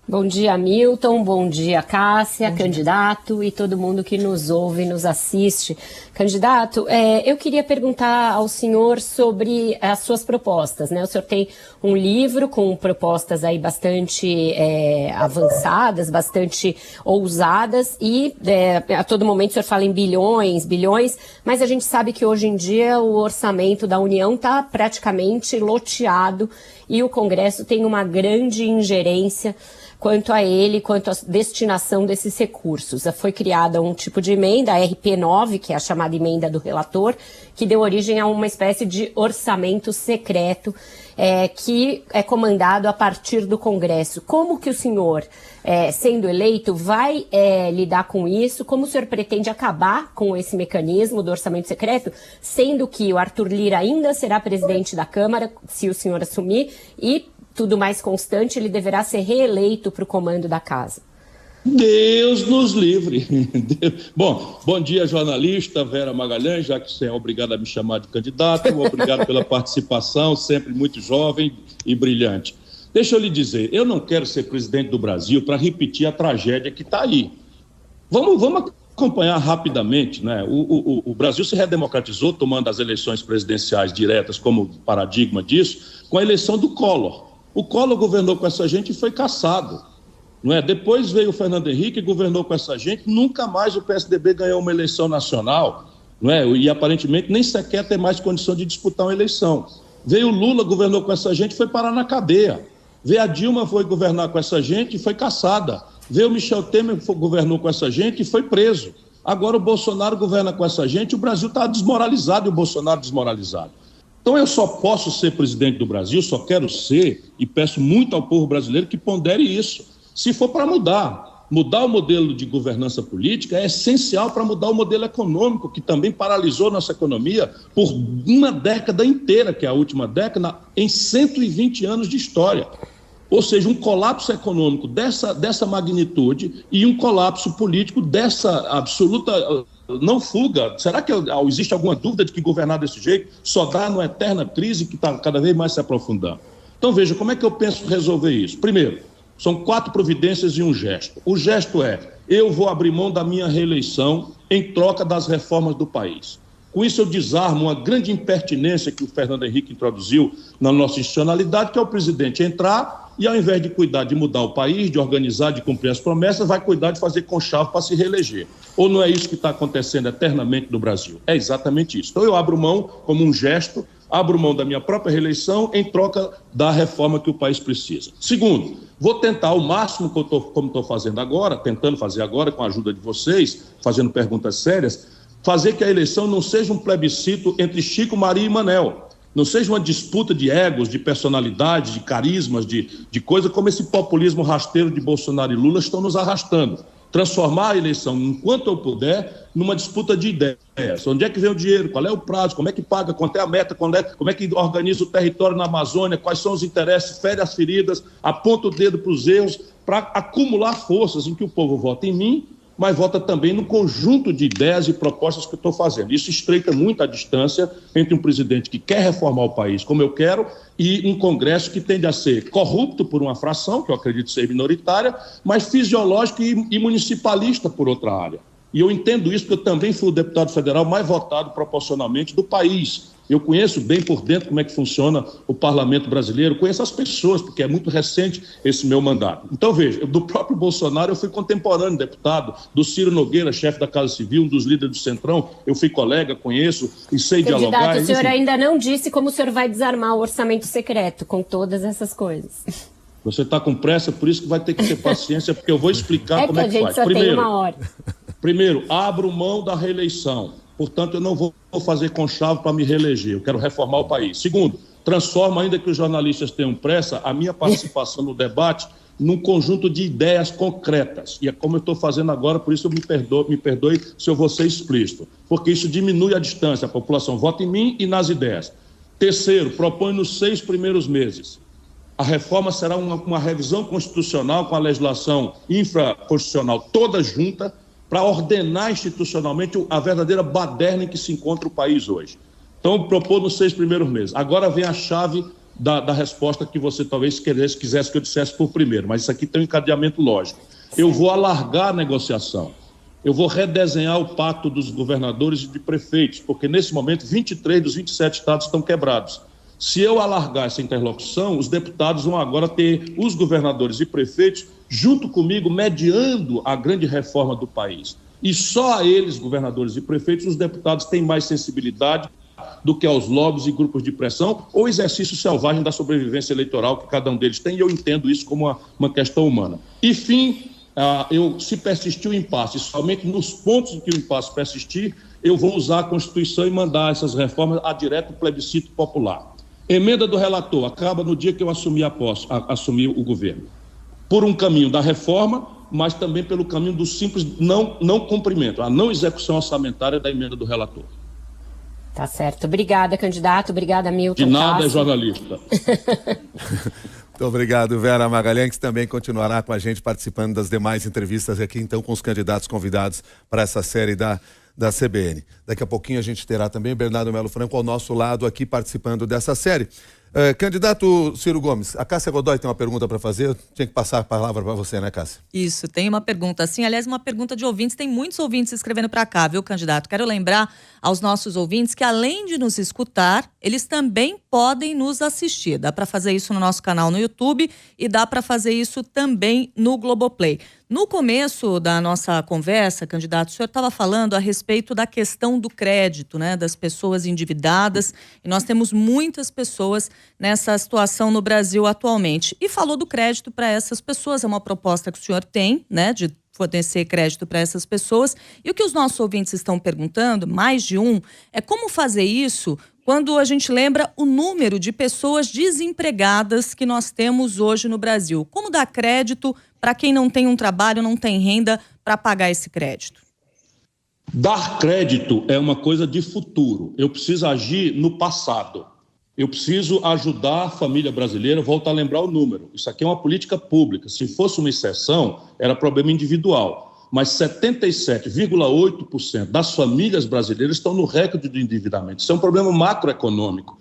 Bom dia, Milton. Bom dia, Cássia, candidato e todo mundo que nos ouve e nos assiste. Candidato, eu queria perguntar ao senhor sobre as suas propostas, né? O senhor tem um livro com propostas aí bastante avançadas, bastante ousadas e a todo momento o senhor fala em bilhões, mas a gente sabe que hoje em dia o orçamento da União está praticamente loteado e o Congresso tem uma grande ingerência quanto a ele, quanto à destinação desses recursos. Foi criada um tipo de emenda, a RP9, que é a chamada emenda do relator, que deu origem a uma espécie de orçamento secreto que é comandado a partir do Congresso. Como que o senhor, sendo eleito, vai lidar com isso? Como o senhor pretende acabar com esse mecanismo do orçamento secreto, sendo que o Arthur Lira ainda será presidente da Câmara, se o senhor assumir, e tudo mais constante, ele deverá ser reeleito para o comando da casa? Deus nos livre. Bom dia, jornalista Vera Magalhães, já que você é obrigado a me chamar de candidato, obrigado pela participação, sempre muito jovem e brilhante. Deixa eu lhe dizer, eu não quero ser presidente do Brasil para repetir a tragédia que está aí. Vamos acompanhar rapidamente, né? O Brasil se redemocratizou, tomando as eleições presidenciais diretas como paradigma disso, com a eleição do Collor. O Collor governou com essa gente e foi cassado. Não é? Depois veio o Fernando Henrique e governou com essa gente, nunca mais o PSDB ganhou uma eleição nacional, não é? E aparentemente nem sequer tem mais condição de disputar uma eleição. Veio o Lula, governou com essa gente e foi parar na cadeia. Veio a Dilma, foi governar com essa gente e foi cassada. Veio o Michel Temer, governou com essa gente e foi preso. Agora o Bolsonaro governa com essa gente e o Brasil está desmoralizado e o Bolsonaro desmoralizado. Então eu só posso ser presidente do Brasil, só quero ser, e peço muito ao povo brasileiro que pondere isso. Se for para mudar o modelo de governança política é essencial para mudar o modelo econômico, que também paralisou nossa economia por uma década inteira, que é a última década, em 120 anos de história. Ou seja, um colapso econômico dessa magnitude e um colapso político dessa absoluta não fuga. Será que existe alguma dúvida de que governar desse jeito só dá numa eterna crise que está cada vez mais se aprofundando? Então veja, como é que eu penso resolver isso? Primeiro, são 4 providências e um gesto. O gesto é, eu vou abrir mão da minha reeleição em troca das reformas do país. Com isso eu desarmo uma grande impertinência que o Fernando Henrique introduziu na nossa institucionalidade, que é o presidente entrar e, ao invés de cuidar de mudar o país, de organizar, de cumprir as promessas, vai cuidar de fazer conchavo para se reeleger. Ou não é isso que está acontecendo eternamente no Brasil? É exatamente isso. Então eu abro mão, como um gesto, abro mão da minha própria reeleição em troca da reforma que o país precisa. Segundo, vou tentar ao máximo, como estou fazendo agora, tentando fazer agora com a ajuda de vocês, fazendo perguntas sérias, fazer que a eleição não seja um plebiscito entre Chico, Maria e Manel. Não seja uma disputa de egos, de personalidades, de carismas, de coisa como esse populismo rasteiro de Bolsonaro e Lula estão nos arrastando. Transformar a eleição, enquanto eu puder, numa disputa de ideias. Onde é que vem o dinheiro? Qual é o prazo? Como é que paga? Quanto é a meta? Como é que organiza o território na Amazônia? Quais são os interesses? Fere as feridas, aponta o dedo para os erros, para acumular forças em que o povo vota em mim, mas vota também no conjunto de ideias e propostas que eu estou fazendo. Isso estreita muito a distância entre um presidente que quer reformar o país como eu quero e um Congresso que tende a ser corrupto por uma fração, que eu acredito ser minoritária, mas fisiológico e municipalista por outra área. E eu entendo isso porque eu também fui o deputado federal mais votado proporcionalmente do país. Eu conheço bem por dentro como é que funciona o parlamento brasileiro, conheço as pessoas, porque é muito recente esse meu mandato. Então, veja, do próprio Bolsonaro eu fui contemporâneo deputado, do Ciro Nogueira, chefe da Casa Civil, um dos líderes do Centrão, eu fui colega, conheço e sei dialogar. Candidato, o senhor ainda não disse como o senhor vai desarmar o orçamento secreto com todas essas coisas. Você está com pressa, por isso que vai ter que ter paciência, porque eu vou explicar como é que faz. Só tem uma hora. Primeiro, abro mão da reeleição. Portanto, eu não vou fazer conchavo para me reeleger. Eu quero reformar o país. Segundo, transformo, ainda que os jornalistas tenham pressa, a minha participação no debate num conjunto de ideias concretas. E é como eu estou fazendo agora, por isso me perdoe se eu vou ser explícito. Porque isso diminui a distância. A população vota em mim e nas ideias. Terceiro, proponho nos 6 primeiros meses. A reforma será uma revisão constitucional com a legislação infraconstitucional toda junta para ordenar institucionalmente a verdadeira baderna em que se encontra o país hoje. Então, propor nos 6 primeiros meses. Agora vem a chave da resposta que você talvez quisesse que eu dissesse por primeiro, mas isso aqui tem um encadeamento lógico. Eu vou alargar a negociação. Eu vou redesenhar o pacto dos governadores e de prefeitos, porque nesse momento 23 dos 27 estados estão quebrados. Se eu alargar essa interlocução, os deputados vão agora ter os governadores e prefeitos junto comigo, mediando a grande reforma do país. E só a eles, governadores e prefeitos, os deputados têm mais sensibilidade do que aos lobbies e grupos de pressão ou exercício selvagem da sobrevivência eleitoral que cada um deles tem, e eu entendo isso como uma questão humana. E, fim, se persistir o impasse, somente nos pontos em que o impasse persistir, eu vou usar a Constituição e mandar essas reformas a direto plebiscito popular. Emenda do relator acaba no dia que eu assumir o governo. Por um caminho da reforma, mas também pelo caminho do simples não cumprimento, a não execução orçamentária da emenda do relator. Tá certo. Obrigada, candidato. Obrigada, Milton. De nada, jornalista. Muito obrigado, Vera Magalhães, que também continuará com a gente participando das demais entrevistas aqui, então, com os candidatos convidados para essa série da CBN. Daqui a pouquinho a gente terá também Bernardo Melo Franco ao nosso lado aqui participando dessa série. Candidato Ciro Gomes, a Cássia Godoy tem uma pergunta para fazer. Eu tinha que passar a palavra para você, né, Cássia? Isso, tem uma pergunta sim. Aliás, uma pergunta de ouvintes. Tem muitos ouvintes escrevendo para cá, viu, candidato? Quero lembrar aos nossos ouvintes que, além de nos escutar, eles também podem nos assistir. Dá para fazer isso no nosso canal no YouTube e dá para fazer isso também no Globoplay. No começo da nossa conversa, candidato, o senhor estava falando a respeito da questão do crédito, né, das pessoas endividadas, e nós temos muitas pessoas nessa situação no Brasil atualmente. E falou do crédito para essas pessoas, é uma proposta que o senhor tem, né, de fornecer crédito para essas pessoas. E o que os nossos ouvintes estão perguntando, mais de um, é como fazer isso quando a gente lembra o número de pessoas desempregadas que nós temos hoje no Brasil. Como dar crédito para quem não tem um trabalho, não tem renda para pagar esse crédito? Dar crédito é uma coisa de futuro. Eu preciso agir no passado. Eu preciso ajudar a família brasileira, volto a lembrar o número. Isso aqui é uma política pública. Se fosse uma exceção, era problema individual. Mas 77,8% das famílias brasileiras estão no recorde do endividamento. Isso é um problema macroeconômico.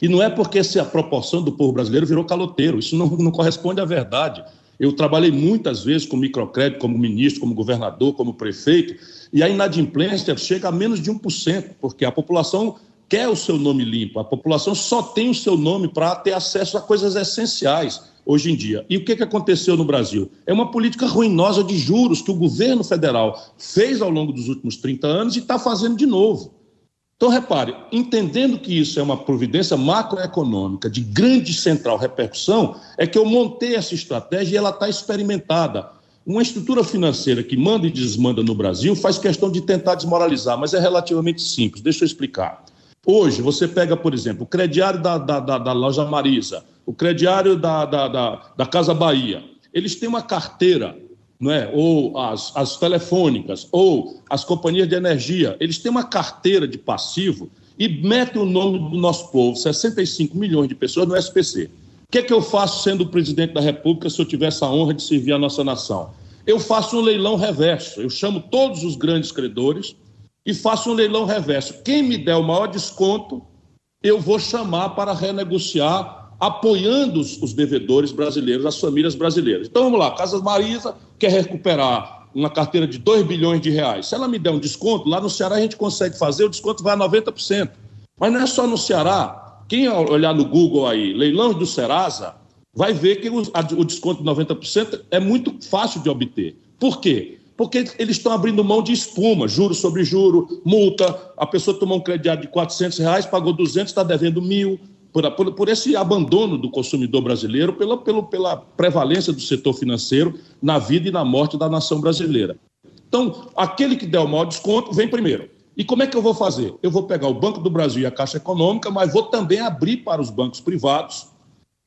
E não é porque a proporção do povo brasileiro virou caloteiro. Isso não corresponde à verdade. Eu trabalhei muitas vezes com microcrédito, como ministro, como governador, como prefeito, e a inadimplência chega a menos de 1%, porque a população quer o seu nome limpo. A população só tem o seu nome para ter acesso a coisas essenciais hoje em dia. E o que aconteceu no Brasil? É uma política ruinosa de juros que o governo federal fez ao longo dos últimos 30 anos e está fazendo de novo. Então, repare, entendendo que isso é uma providência macroeconômica de grande central repercussão, é que eu montei essa estratégia e ela está experimentada. Uma estrutura financeira que manda e desmanda no Brasil faz questão de tentar desmoralizar, mas é relativamente simples. Deixa eu explicar. Hoje, você pega, por exemplo, o crediário da loja Marisa, o crediário da Casa Bahia. Eles têm uma carteira, não é? Ou as telefônicas, ou as companhias de energia. Eles têm uma carteira de passivo e metem o nome do nosso povo, 65 milhões de pessoas, no SPC. O que eu faço sendo o presidente da República se eu tivesse a honra de servir a nossa nação? Eu faço um leilão reverso. Eu chamo todos os grandes credores e faço um leilão reverso. Quem me der o maior desconto, eu vou chamar para renegociar, apoiando os devedores brasileiros, as famílias brasileiras. Então, vamos lá. Casas Marisa quer recuperar uma carteira de 2 bilhões de reais. Se ela me der um desconto, lá no Ceará a gente consegue fazer, o desconto vai a 90%. Mas não é só no Ceará. Quem olhar no Google aí, leilões do Serasa, vai ver que o desconto de 90% é muito fácil de obter. Por quê? Porque eles estão abrindo mão de espuma, juro sobre juro, multa. A pessoa tomou um crediário de R$400, pagou 200, está devendo 1.000. por esse abandono do consumidor brasileiro, pela prevalência do setor financeiro na vida e na morte da nação brasileira. Então, aquele que der o maior desconto vem primeiro. E como é que eu vou fazer? Eu vou pegar o Banco do Brasil e a Caixa Econômica, mas vou também abrir para os bancos privados.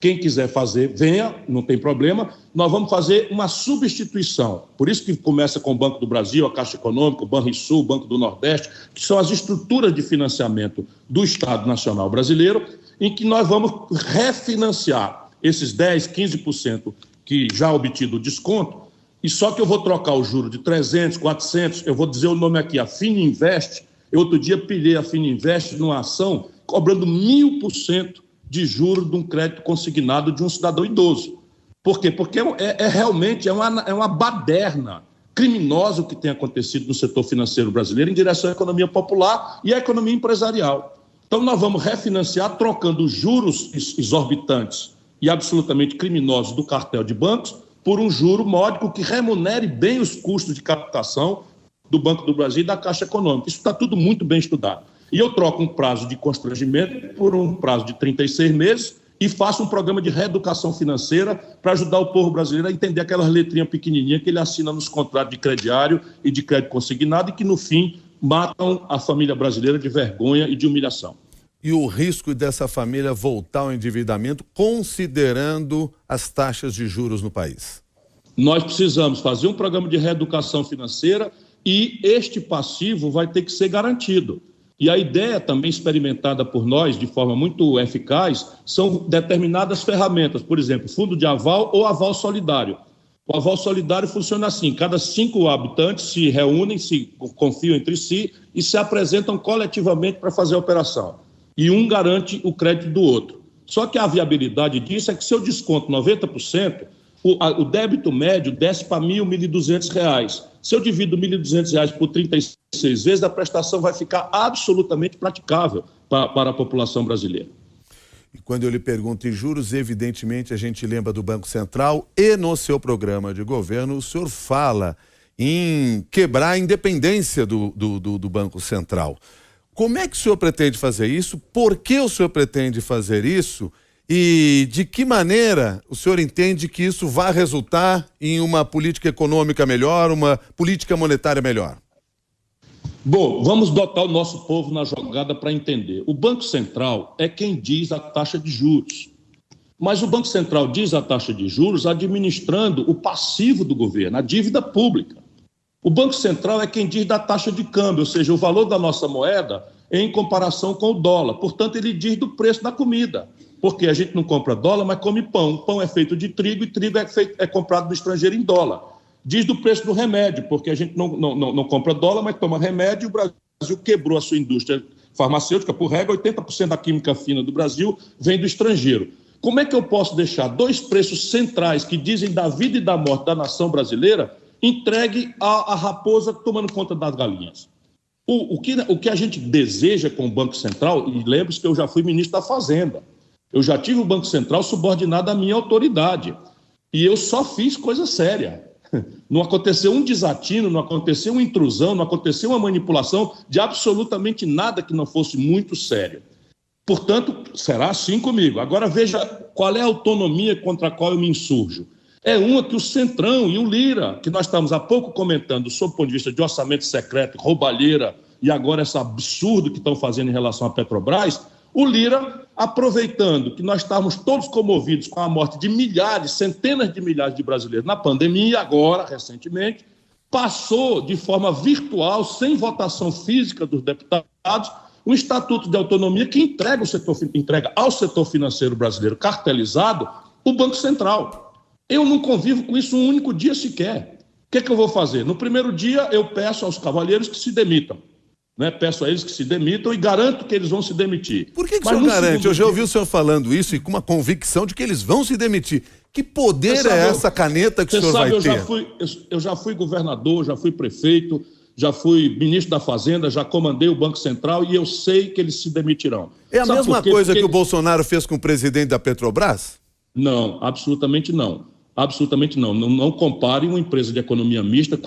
Quem quiser fazer, venha, não tem problema. Nós vamos fazer uma substituição. Por isso que começa com o Banco do Brasil, a Caixa Econômica, o Banrisul, o Banco do Nordeste, que são as estruturas de financiamento do Estado Nacional Brasileiro, em que nós vamos refinanciar esses 10%, 15% que já obtido o desconto, e só que eu vou trocar o juro de 300, 400, eu vou dizer o nome aqui, a Fininvest. Eu outro dia pilhei a Fininvest numa ação cobrando 1000% de juros de um crédito consignado de um cidadão idoso. Por quê? Porque realmente uma baderna criminosa o que tem acontecido no setor financeiro brasileiro em direção à economia popular e à economia empresarial. Então nós vamos refinanciar trocando juros exorbitantes e absolutamente criminosos do cartel de bancos por um juro módico que remunere bem os custos de captação do Banco do Brasil e da Caixa Econômica. Isso está tudo muito bem estudado. E eu troco um prazo de constrangimento por um prazo de 36 meses e faço um programa de reeducação financeira para ajudar o povo brasileiro a entender aquelas letrinhas pequenininhas que ele assina nos contratos de crediário e de crédito consignado e que, no fim, matam a família brasileira de vergonha e de humilhação. E o risco dessa família voltar ao endividamento, considerando as taxas de juros no país? Nós precisamos fazer um programa de reeducação financeira e este passivo vai ter que ser garantido. E a ideia também experimentada por nós, de forma muito eficaz, são determinadas ferramentas, por exemplo, fundo de aval ou aval solidário. O aval solidário funciona assim: cada 5 habitantes se reúnem, se confiam entre si e se apresentam coletivamente para fazer a operação. E um garante o crédito do outro. Só que a viabilidade disso é que se eu desconto 90%, o débito médio desce para R$ 1.000, R$ 1.200. Se eu divido R$ 1.200 por 36 vezes, a prestação vai ficar absolutamente praticável para a população brasileira. E quando eu lhe pergunto em juros, evidentemente a gente lembra do Banco Central e no seu programa de governo o senhor fala em quebrar a independência do Banco Central. Como é que o senhor pretende fazer isso? Por que o senhor pretende fazer isso? E de que maneira o senhor entende que isso vai resultar em uma política econômica melhor, uma política monetária melhor? Bom, vamos botar o nosso povo na jogada para entender. O Banco Central é quem diz a taxa de juros. Mas o Banco Central diz a taxa de juros administrando o passivo do governo, a dívida pública. O Banco Central é quem diz da taxa de câmbio, ou seja, o valor da nossa moeda em comparação com o dólar. Portanto, ele diz do preço da comida. Porque a gente não compra dólar, mas come pão. Pão é feito de trigo e trigo é comprado do estrangeiro em dólar. Diz do preço do remédio, porque a gente não compra dólar, mas toma remédio. E o Brasil quebrou a sua indústria farmacêutica. Por regra, 80% da química fina do Brasil vem do estrangeiro. Como é que eu posso deixar dois preços centrais que dizem da vida e da morte da nação brasileira entregue à raposa tomando conta das galinhas? O que a gente deseja com o Banco Central, e lembre-se que eu já fui ministro da Fazenda, eu já tive o Banco Central subordinado à minha autoridade, e eu só fiz coisa séria. Não aconteceu um desatino, não aconteceu uma intrusão, não aconteceu uma manipulação de absolutamente nada que não fosse muito sério. Portanto, será assim comigo. Agora veja qual é a autonomia contra a qual eu me insurjo. É uma que o Centrão e o Lira, que nós estamos há pouco comentando sob o ponto de vista de orçamento secreto, roubalheira, e agora esse absurdo que estão fazendo em relação à Petrobras, o Lira, aproveitando que nós estávamos todos comovidos com a morte de milhares, centenas de milhares de brasileiros na pandemia, e agora, recentemente, passou de forma virtual, sem votação física dos deputados, um estatuto de autonomia que entrega ao setor financeiro brasileiro cartelizado o Banco Central. Eu não convivo com isso um único dia sequer. O que é que eu vou fazer? No primeiro dia, eu peço aos cavalheiros que se demitam. Peço a eles que se demitam e garanto que eles vão se demitir. Por que o senhor garante? Eu já ouvi o senhor falando isso e com uma convicção de que eles vão se demitir. Que poder é essa caneta que o senhor vai ter? Eu já fui governador, já fui prefeito, já fui ministro da Fazenda, já comandei o Banco Central e eu sei que eles se demitirão. É a mesma coisa que o Bolsonaro fez com o presidente da Petrobras? Não, absolutamente não. Absolutamente não. Não compare uma empresa de economia mista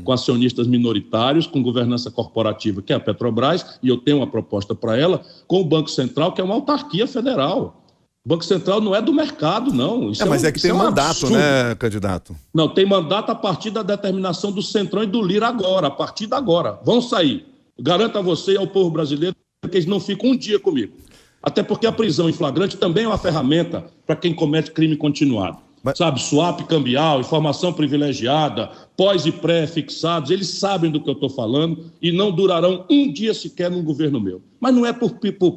com acionistas minoritários, com governança corporativa, que é a Petrobras, e eu tenho uma proposta para ela, com o Banco Central, que é uma autarquia federal. O Banco Central não é do mercado, não. Mas é que tem mandato, absurdo, né, candidato? Não, tem mandato a partir da determinação do Centrão e do Lira agora, a partir de agora. Vão sair. Garanto a você e ao povo brasileiro que eles não ficam um dia comigo. Até porque a prisão em flagrante também é uma ferramenta para quem comete crime continuado. Sabe, swap cambial, informação privilegiada, pós e pré-fixados, eles sabem do que eu estou falando e não durarão um dia sequer num governo meu. Mas não é por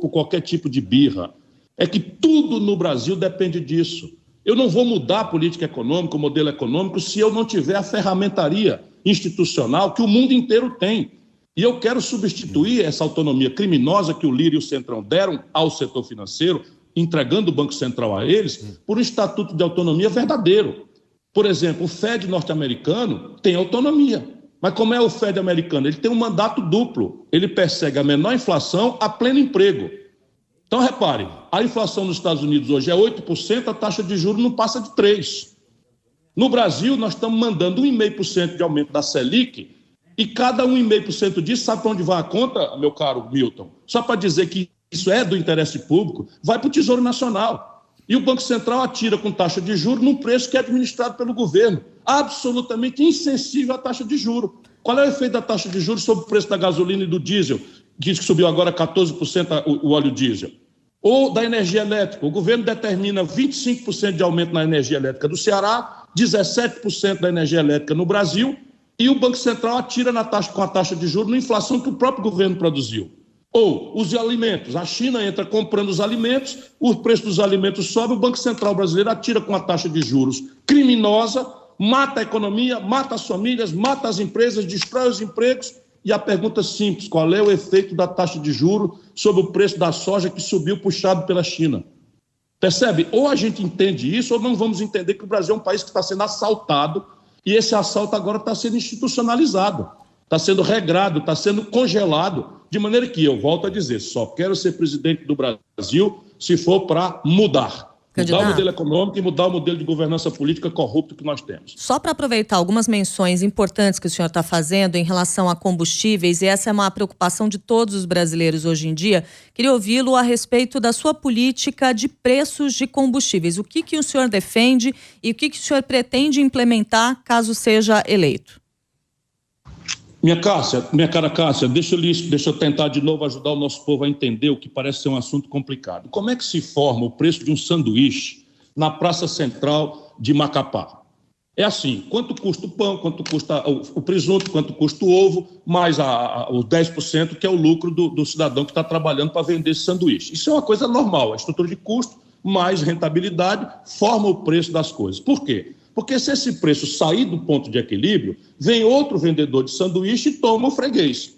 qualquer tipo de birra. É que tudo no Brasil depende disso. Eu não vou mudar a política econômica, o modelo econômico, se eu não tiver a ferramentaria institucional que o mundo inteiro tem. E eu quero substituir essa autonomia criminosa que o Lira e o Centrão deram ao setor financeiro, entregando o Banco Central a eles, por um estatuto de autonomia verdadeiro. Por exemplo, o FED norte-americano tem autonomia. Mas como é o FED americano? Ele tem um mandato duplo. Ele persegue a menor inflação a pleno emprego. Então, repare, a inflação nos Estados Unidos hoje é 8%, a taxa de juros não passa de 3%. No Brasil, nós estamos mandando 1,5% de aumento da Selic e cada 1,5% disso, sabe para onde vai a conta, meu caro Milton? Só para dizer que isso é do interesse público, vai para o Tesouro Nacional. E o Banco Central atira com taxa de juros num preço que é administrado pelo governo, absolutamente insensível à taxa de juros. Qual é o efeito da taxa de juros sobre o preço da gasolina e do diesel, que subiu agora 14% o óleo diesel? Ou da energia elétrica. O governo determina 25% de aumento na energia elétrica do Ceará, 17% da energia elétrica no Brasil, e o Banco Central atira com a taxa de juros na inflação que o próprio governo produziu. Ou os alimentos. A China entra comprando os alimentos, o preço dos alimentos sobe, o Banco Central brasileiro atira com a taxa de juros criminosa, mata a economia, mata as famílias, mata as empresas, destrói os empregos. E a pergunta simples, qual é o efeito da taxa de juros sobre o preço da soja que subiu puxado pela China? Percebe? Ou a gente entende isso, ou não vamos entender que o Brasil é um país que está sendo assaltado e esse assalto agora está sendo institucionalizado, está sendo regrado, está sendo congelado, de maneira que eu volto a dizer, só quero ser presidente do Brasil se for para mudar. Candidato. Mudar o modelo econômico e mudar o modelo de governança política corrupto que nós temos. Só para aproveitar algumas menções importantes que o senhor está fazendo em relação a combustíveis, e essa é uma preocupação de todos os brasileiros hoje em dia, queria ouvi-lo a respeito da sua política de preços de combustíveis. O que o senhor defende e o que o senhor pretende implementar caso seja eleito? Minha cara Cássia, deixa eu tentar de novo ajudar o nosso povo a entender o que parece ser um assunto complicado. Como é que se forma o preço de um sanduíche na Praça Central de Macapá? É assim, quanto custa o pão, quanto custa o presunto, quanto custa o ovo, mais os 10% que é o lucro do cidadão que está trabalhando para vender esse sanduíche. Isso é uma coisa normal, a estrutura de custo mais rentabilidade forma o preço das coisas. Por quê? Porque se esse preço sair do ponto de equilíbrio, vem outro vendedor de sanduíche e toma o freguês.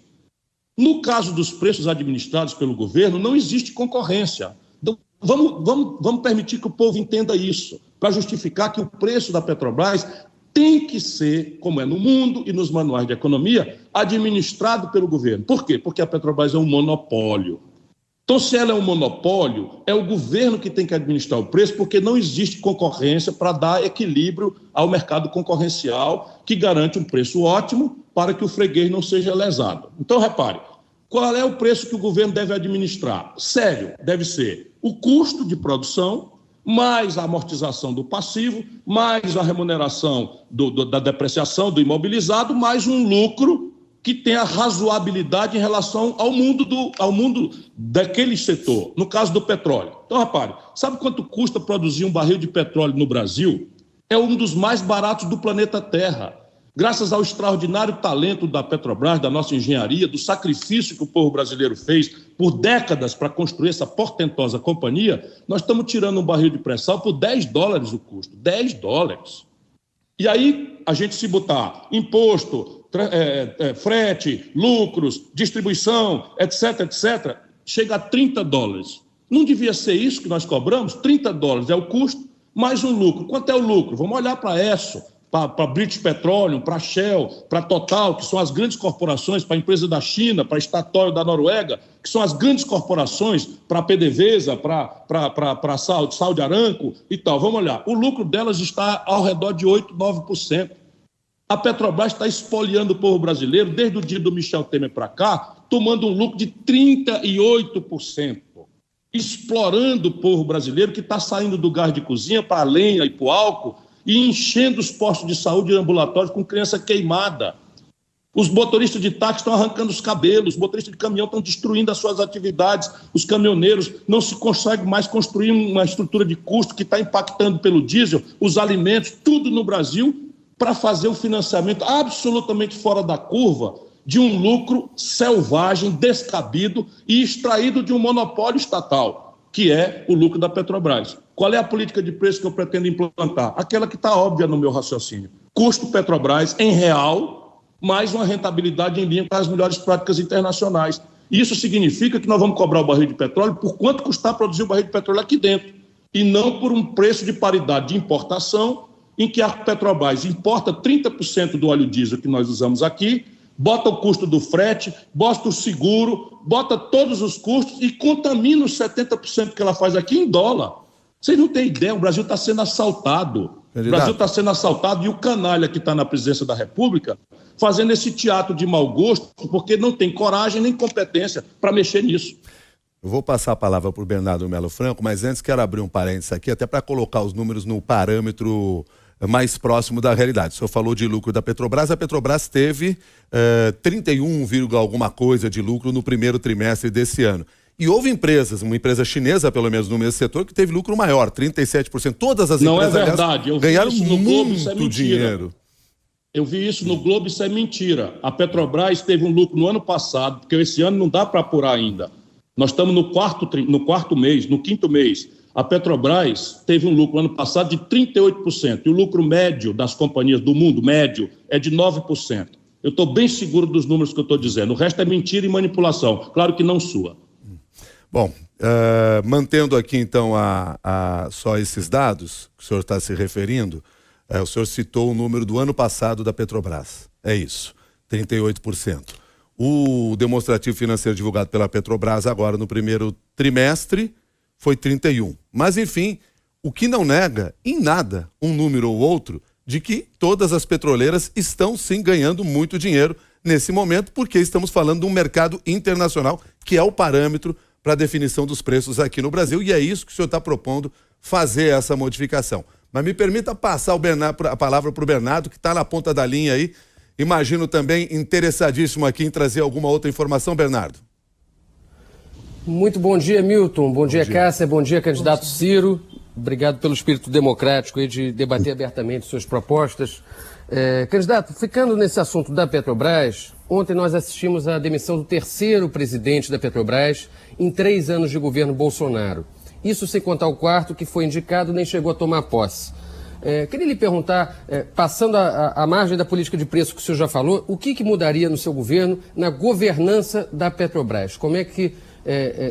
No caso dos preços administrados pelo governo, não existe concorrência. Então, vamos permitir que o povo entenda isso, para justificar que o preço da Petrobras tem que ser, como é no mundo e nos manuais de economia, administrado pelo governo. Por quê? Porque a Petrobras é um monopólio. Então, se ela é um monopólio, é o governo que tem que administrar o preço, porque não existe concorrência para dar equilíbrio ao mercado concorrencial, que garante um preço ótimo para que o freguês não seja lesado. Então, repare, qual é o preço que o governo deve administrar? Sério, deve ser o custo de produção, mais a amortização do passivo, mais a remuneração da depreciação do imobilizado, mais um lucro que tenha razoabilidade em relação ao mundo daquele setor, no caso do petróleo. Então, repare, sabe quanto custa produzir um barril de petróleo no Brasil? É um dos mais baratos do planeta Terra. Graças ao extraordinário talento da Petrobras, da nossa engenharia, do sacrifício que o povo brasileiro fez por décadas para construir essa portentosa companhia, nós estamos tirando um barril de pré-sal por $10 o custo. $10. E aí, a gente se botar imposto, frete, lucros, distribuição, etc., chega a $30. Não devia ser isso que nós cobramos? $30 é o custo, mais um lucro. Quanto é o lucro? Vamos olhar para para British Petroleum, para Shell, para Total, que são as grandes corporações, para a empresa da China, para a Statoil da Noruega, que são as grandes corporações, para a PDVSA, para Saudi Aramco e tal. Vamos olhar, o lucro delas está ao redor de 8%, 9%. A Petrobras está espoliando o povo brasileiro desde o dia do Michel Temer para cá, tomando um lucro de 38%, explorando o povo brasileiro que está saindo do gás de cozinha para a lenha e para o álcool e enchendo os postos de saúde e ambulatórios com criança queimada. Os motoristas de táxi estão arrancando os cabelos, os motoristas de caminhão estão destruindo as suas atividades, os caminhoneiros não se consegue mais construir uma estrutura de custo que está impactando pelo diesel, os alimentos, tudo no Brasil, para fazer o financiamento absolutamente fora da curva de um lucro selvagem, descabido e extraído de um monopólio estatal, que é o lucro da Petrobras. Qual é a política de preço que eu pretendo implantar? Aquela que está óbvia no meu raciocínio. Custo Petrobras em real, mais uma rentabilidade em linha com as melhores práticas internacionais. Isso significa que nós vamos cobrar o barril de petróleo por quanto custar produzir o barril de petróleo aqui dentro, e não por um preço de paridade de importação, em que a Petrobras importa 30% do óleo diesel que nós usamos aqui, bota o custo do frete, bota o seguro, bota todos os custos e contamina os 70% que ela faz aqui em dólar. Vocês não têm ideia, o Brasil está sendo assaltado. O Brasil está sendo assaltado e o canalha que está na presidência da República fazendo esse teatro de mau gosto porque não tem coragem nem competência para mexer nisso. Eu vou passar a palavra para o Bernardo Melo Franco, mas antes quero abrir um parênteses aqui, até para colocar os números no parâmetro mais próximo da realidade. O senhor falou de lucro da Petrobras. A Petrobras teve 31, alguma coisa de lucro no primeiro trimestre desse ano. E houve empresas, uma empresa chinesa, pelo menos no mesmo setor, que teve lucro maior, 37%. Todas as empresas, não é verdade. Aliás, ganharam muito dinheiro. Eu vi isso no Globo, isso é mentira. A Petrobras teve um lucro no ano passado, porque esse ano não dá para apurar ainda. Nós estamos no quinto mês. A Petrobras teve um lucro no ano passado de 38%. E o lucro médio das companhias do mundo, médio, é de 9%. Eu estou bem seguro dos números que eu estou dizendo. O resto é mentira e manipulação. Claro que não sua. Bom, mantendo aqui então só esses dados que o senhor está se referindo, o senhor citou o número do ano passado da Petrobras. É isso, 38%. O demonstrativo financeiro divulgado pela Petrobras agora no primeiro trimestre foi 31%. Mas, enfim, o que não nega em nada um número ou outro de que todas as petroleiras estão sim ganhando muito dinheiro nesse momento, porque estamos falando de um mercado internacional que é o parâmetro para a definição dos preços aqui no Brasil, e é isso que o senhor está propondo, fazer essa modificação. Mas me permita passar a palavra para o Bernardo, que está na ponta da linha aí. Imagino também interessadíssimo aqui em trazer alguma outra informação, Bernardo. Muito bom dia, Milton. Bom dia, Cássia. Bom dia, candidato Ciro. Obrigado pelo espírito democrático aí de debater abertamente suas propostas. Candidato, ficando nesse assunto da Petrobras, ontem nós assistimos à demissão do terceiro presidente da Petrobras em 3 anos de governo Bolsonaro. Isso sem contar o quarto que foi indicado nem chegou a tomar posse. Queria lhe perguntar, passando a margem da política de preço que o senhor já falou, o que mudaria no seu governo na governança da Petrobras? Como é que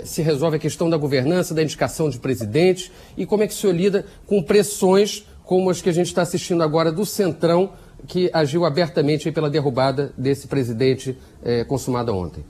se resolve a questão da governança, da indicação de presidente e como é que o senhor lida com pressões como as que a gente está assistindo agora do Centrão, que agiu abertamente pela derrubada desse presidente consumada ontem?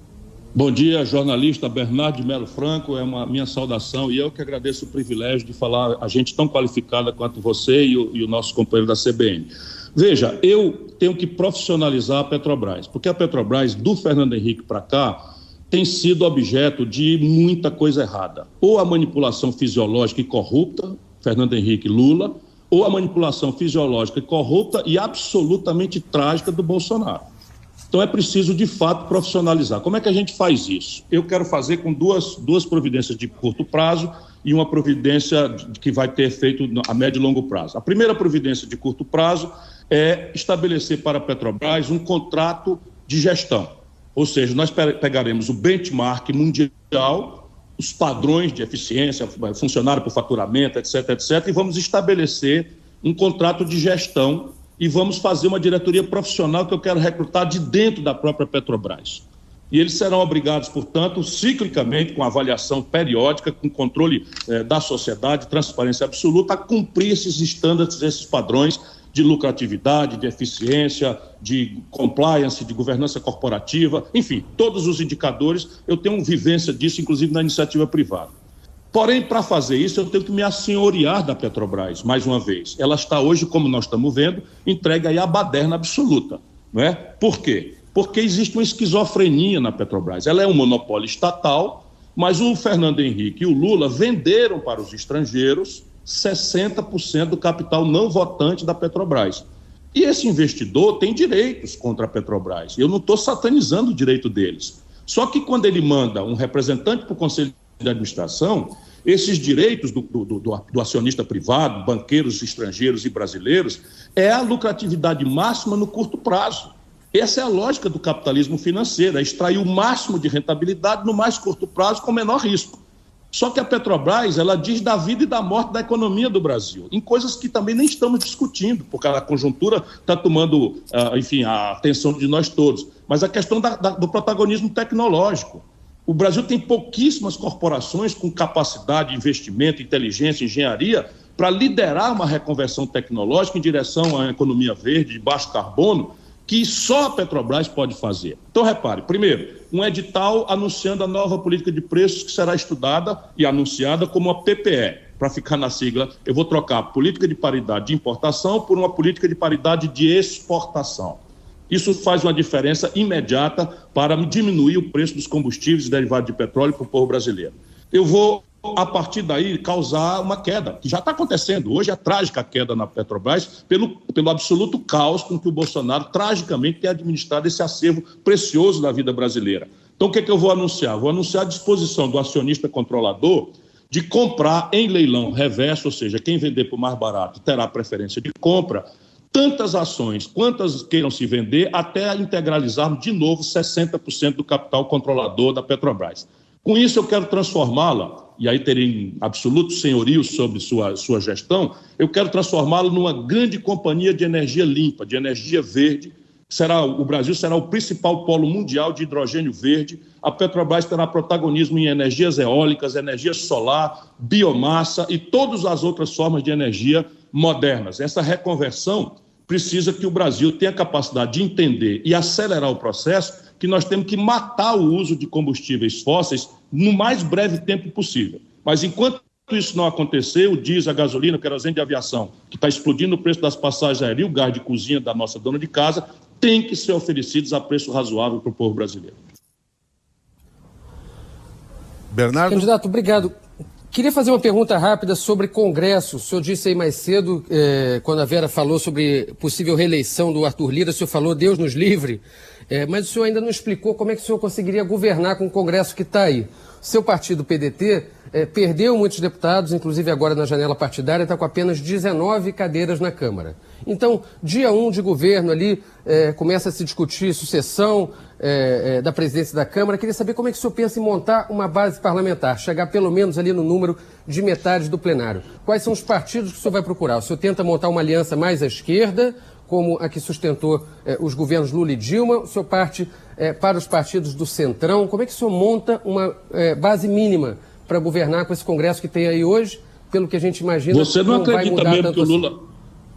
Bom dia, jornalista Bernardo Melo Franco, é uma minha saudação e eu que agradeço o privilégio de falar a gente tão qualificada quanto você e o nosso companheiro da CBN. Veja, eu tenho que profissionalizar a Petrobras, porque a Petrobras, do Fernando Henrique para cá, tem sido objeto de muita coisa errada. Ou a manipulação fisiológica e corrupta, Fernando Henrique e Lula, ou a manipulação fisiológica e corrupta e absolutamente trágica do Bolsonaro. Então é preciso, de fato, profissionalizar. Como é que a gente faz isso? Eu quero fazer com duas providências de curto prazo e uma providência que vai ter efeito a médio e longo prazo. A primeira providência de curto prazo é estabelecer para a Petrobras um contrato de gestão. Ou seja, nós pegaremos o benchmark mundial, os padrões de eficiência, funcionário por faturamento, etc., e vamos estabelecer um contrato de gestão e vamos fazer uma diretoria profissional que eu quero recrutar de dentro da própria Petrobras. E eles serão obrigados, portanto, ciclicamente, com avaliação periódica, com controle da sociedade, transparência absoluta, a cumprir esses estándares, esses padrões de lucratividade, de eficiência, de compliance, de governança corporativa, enfim, todos os indicadores. Eu tenho vivência disso, inclusive na iniciativa privada. Porém, para fazer isso, eu tenho que me assenhorear da Petrobras, mais uma vez. Ela está hoje, como nós estamos vendo, entregue aí à baderna absoluta. Não é? Por quê? Porque existe uma esquizofrenia na Petrobras. Ela é um monopólio estatal, mas o Fernando Henrique e o Lula venderam para os estrangeiros 60% do capital não votante da Petrobras. E esse investidor tem direitos contra a Petrobras. Eu não estou satanizando o direito deles. Só que quando ele manda um representante para o Conselho de Administração, esses direitos do acionista privado, banqueiros estrangeiros e brasileiros, é a lucratividade máxima no curto prazo. Essa é a lógica do capitalismo financeiro, é extrair o máximo de rentabilidade no mais curto prazo com menor risco. Só que a Petrobras, ela diz da vida e da morte da economia do Brasil, em coisas que também nem estamos discutindo, porque a conjuntura está tomando, enfim, a atenção de nós todos. Mas a questão do protagonismo tecnológico. O Brasil tem pouquíssimas corporações com capacidade, investimento, inteligência, engenharia para liderar uma reconversão tecnológica em direção à economia verde, de baixo carbono, que só a Petrobras pode fazer. Então, repare, primeiro, um edital anunciando a nova política de preços que será estudada e anunciada como a PPE. Para ficar na sigla, eu vou trocar a política de paridade de importação por uma política de paridade de exportação. Isso faz uma diferença imediata para diminuir o preço dos combustíveis derivados de petróleo para o povo brasileiro. Eu vou, a partir daí, causar uma queda, que já está acontecendo. Hoje é trágica a queda na Petrobras pelo absoluto caos com que o Bolsonaro tragicamente tem administrado esse acervo precioso da vida brasileira. Então, o que eu vou anunciar? Vou anunciar a disposição do acionista controlador de comprar em leilão reverso, ou seja, quem vender por mais barato terá preferência de compra, tantas ações, quantas queiram se vender, até integralizarmos de novo 60% do capital controlador da Petrobras. Com isso, eu quero transformá-la, e aí terem absoluto senhorio sobre sua gestão, eu quero transformá-la numa grande companhia de energia limpa, de energia verde. O Brasil será o principal polo mundial de hidrogênio verde. A Petrobras terá protagonismo em energias eólicas, energia solar, biomassa e todas as outras formas de energia modernas. Essa reconversão precisa que o Brasil tenha capacidade de entender e acelerar o processo, que nós temos que matar o uso de combustíveis fósseis no mais breve tempo possível. Mas enquanto isso não acontecer, o diesel, a gasolina, o querosene de aviação, que está explodindo o preço das passagens aéreas e o gás de cozinha da nossa dona de casa, tem que ser oferecidos a preço razoável para o povo brasileiro. Bernardo? Candidato, obrigado. Queria fazer uma pergunta rápida sobre Congresso. O senhor disse aí mais cedo, quando a Vera falou sobre possível reeleição do Arthur Lira, o senhor falou, Deus nos livre, mas o senhor ainda não explicou como é que o senhor conseguiria governar com o Congresso que está aí. Seu partido, o PDT, perdeu muitos deputados, inclusive agora na janela partidária, está com apenas 19 cadeiras na Câmara. Então, dia 1 de governo ali, começa a se discutir sucessão da presidência da Câmara. Queria saber como é que o senhor pensa em montar uma base parlamentar, chegar pelo menos ali no número de metade do plenário. Quais são os partidos que o senhor vai procurar? O senhor tenta montar uma aliança mais à esquerda, como a que sustentou os governos Lula e Dilma? O senhor parte para os partidos do Centrão? Como é que o senhor monta uma base mínima para governar com esse Congresso que tem aí hoje? Pelo que a gente imagina, você não acredita mesmo que o Lula... assim.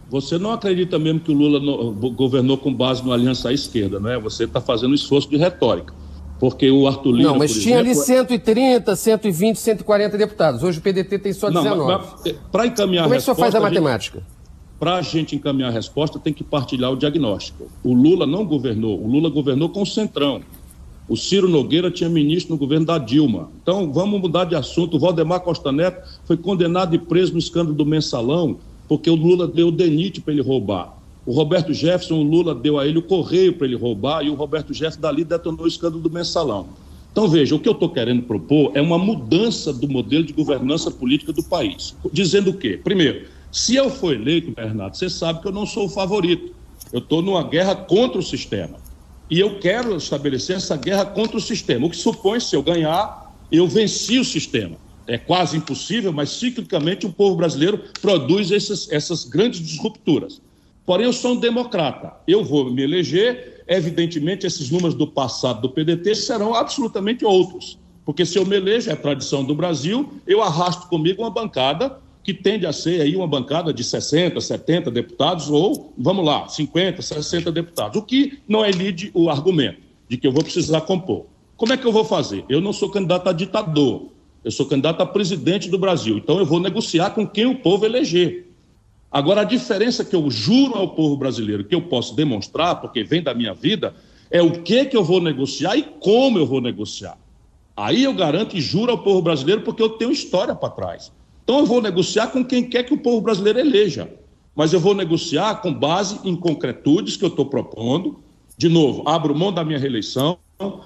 Você não acredita mesmo que o Lula governou com base numa aliança à esquerda, não é? Você está fazendo um esforço de retórica. Porque o Arthur Lira, não, mas tinha ali 130, 120, 140 deputados. Hoje o PDT tem só 19. Para encaminhar como é que o senhor faz a matemática? Para a gente encaminhar a resposta, tem que partilhar o diagnóstico. O Lula não governou, o Lula governou com o Centrão. O Ciro Nogueira tinha ministro no governo da Dilma. Então, vamos mudar de assunto. O Valdemar Costa Neto foi condenado e preso no escândalo do Mensalão, porque o Lula deu o DENIT para ele roubar. O Roberto Jefferson, o Lula deu a ele o correio para ele roubar, e o Roberto Jefferson dali detonou o escândalo do Mensalão. Então, veja, o que eu estou querendo propor é uma mudança do modelo de governança política do país. Dizendo o quê? Primeiro, se eu for eleito, Bernardo, você sabe que eu não sou o favorito. Eu estou numa guerra contra o sistema. E eu quero estabelecer essa guerra contra o sistema. O que supõe, se eu ganhar, eu venci o sistema. É quase impossível, mas ciclicamente o povo brasileiro produz essas grandes disrupturas. Porém, eu sou um democrata. Eu vou me eleger, evidentemente, esses números do passado do PDT serão absolutamente outros. Porque se eu me elejo, é a tradição do Brasil, eu arrasto comigo uma bancada que tende a ser aí uma bancada de 60, 70 deputados ou, vamos lá, 50, 60 deputados, o que não elide o argumento de que eu vou precisar compor. Como é que eu vou fazer? Eu não sou candidato a ditador, eu sou candidato a presidente do Brasil, então eu vou negociar com quem o povo eleger. Agora, a diferença que eu juro ao povo brasileiro, que eu posso demonstrar, porque vem da minha vida, é o que eu vou negociar e como eu vou negociar. Aí eu garanto e juro ao povo brasileiro, porque eu tenho história para trás. Então eu vou negociar com quem quer que o povo brasileiro eleja. Mas eu vou negociar com base em concretudes que eu estou propondo. De novo, abro mão da minha reeleição,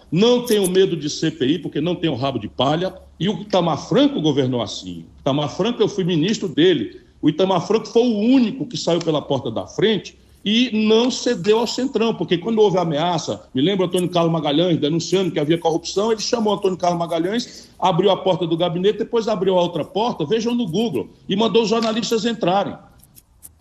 não tenho medo de CPI, porque não tenho rabo de palha. E o Itamar Franco governou assim. O Itamar Franco, eu fui ministro dele. O Itamar Franco foi o único que saiu pela porta da frente e não cedeu ao Centrão, porque quando houve ameaça, me lembro Antônio Carlos Magalhães denunciando que havia corrupção, ele chamou Antônio Carlos Magalhães, abriu a porta do gabinete, depois abriu a outra porta, vejam no Google, e mandou os jornalistas entrarem.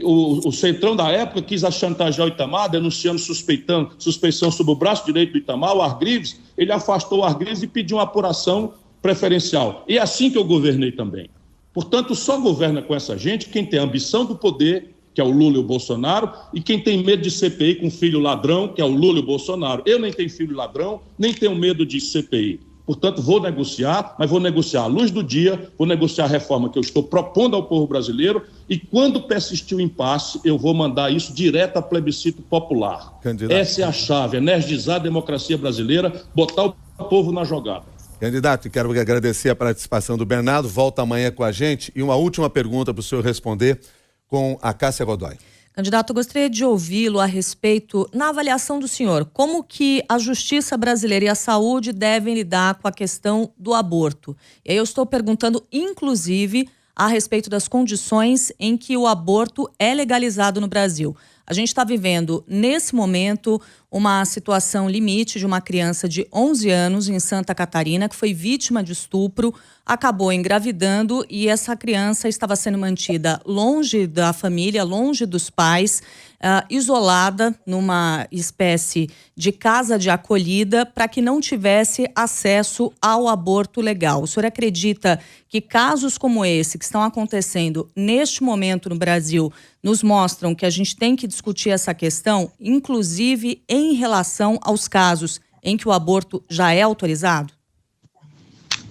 O Centrão da época quis chantagear o Itamar, denunciando suspeição sobre o braço direito do Itamar, o Argrives, ele afastou o Argrives e pediu uma apuração preferencial. E é assim que eu governei também. Portanto, só governa com essa gente quem tem ambição do poder, que é o Lula e o Bolsonaro, e quem tem medo de CPI com filho ladrão, que é o Lula e o Bolsonaro. Eu nem tenho filho ladrão, nem tenho medo de CPI. Portanto, vou negociar, mas vou negociar à luz do dia, vou negociar a reforma que eu estou propondo ao povo brasileiro, e quando persistir o impasse, eu vou mandar isso direto a plebiscito popular. Candidato. Essa é a chave, energizar a democracia brasileira, botar o povo na jogada. Candidato, quero agradecer a participação do Bernardo, volta amanhã com a gente. E uma última pergunta para o senhor responder com a Cássia Godoy. Candidato, eu gostaria de ouvi-lo a respeito, na avaliação do senhor, como que a justiça brasileira e a saúde devem lidar com a questão do aborto. E aí eu estou perguntando, inclusive, a respeito das condições em que o aborto é legalizado no Brasil. A gente está vivendo, nesse momento, uma situação limite de uma criança de 11 anos em Santa Catarina que foi vítima de estupro, acabou engravidando e essa criança estava sendo mantida longe da família, longe dos pais, isolada numa espécie de casa de acolhida para que não tivesse acesso ao aborto legal. O senhor acredita que casos como esse que estão acontecendo neste momento no Brasil nos mostram que a gente tem que discutir essa questão, inclusive em relação aos casos em que o aborto já é autorizado?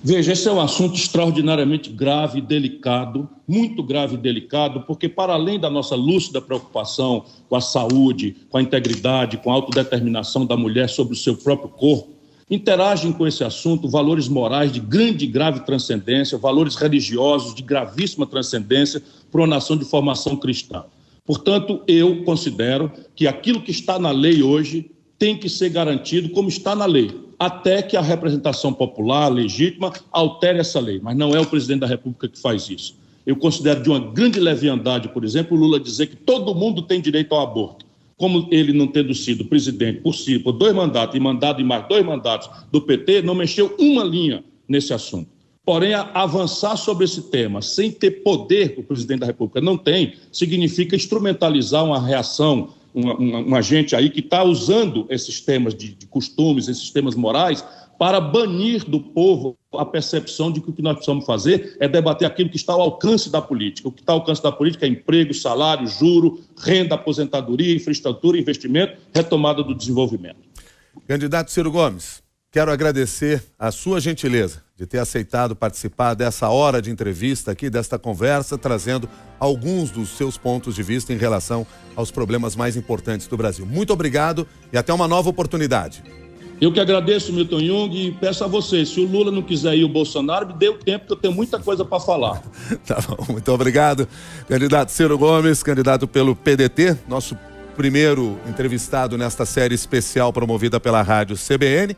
Veja, esse é um assunto extraordinariamente grave e delicado, muito grave e delicado, porque para além da nossa lúcida preocupação com a saúde, com a integridade, com a autodeterminação da mulher sobre o seu próprio corpo, interagem com esse assunto valores morais de grande e grave transcendência, valores religiosos de gravíssima transcendência para uma nação de formação cristã. Portanto, eu considero que aquilo que está na lei hoje tem que ser garantido como está na lei, até que a representação popular, legítima, altere essa lei. Mas não é o presidente da República que faz isso. Eu considero de uma grande leviandade, por exemplo, o Lula dizer que todo mundo tem direito ao aborto. Como ele, não tendo sido presidente por 2 mandatos e mandado em mais 2 mandatos do PT, não mexeu uma linha nesse assunto. Porém, avançar sobre esse tema sem ter poder que o presidente da República não tem, significa instrumentalizar uma reação, uma gente aí que está usando esses temas de costumes, esses temas morais, para banir do povo a percepção de que o que nós precisamos fazer é debater aquilo que está ao alcance da política. O que está ao alcance da política é emprego, salário, juro, renda, aposentadoria, infraestrutura, investimento, retomada do desenvolvimento. Candidato Ciro Gomes, quero agradecer a sua gentileza de ter aceitado participar dessa hora de entrevista aqui, desta conversa, trazendo alguns dos seus pontos de vista em relação aos problemas mais importantes do Brasil. Muito obrigado e até uma nova oportunidade. Eu que agradeço, Milton Jung, e peço a vocês, se o Lula não quiser ir o Bolsonaro, me dê o tempo, que eu tenho muita coisa para falar. Tá bom, muito obrigado. Candidato Ciro Gomes, candidato pelo PDT, nosso primeiro entrevistado nesta série especial promovida pela Rádio CBN.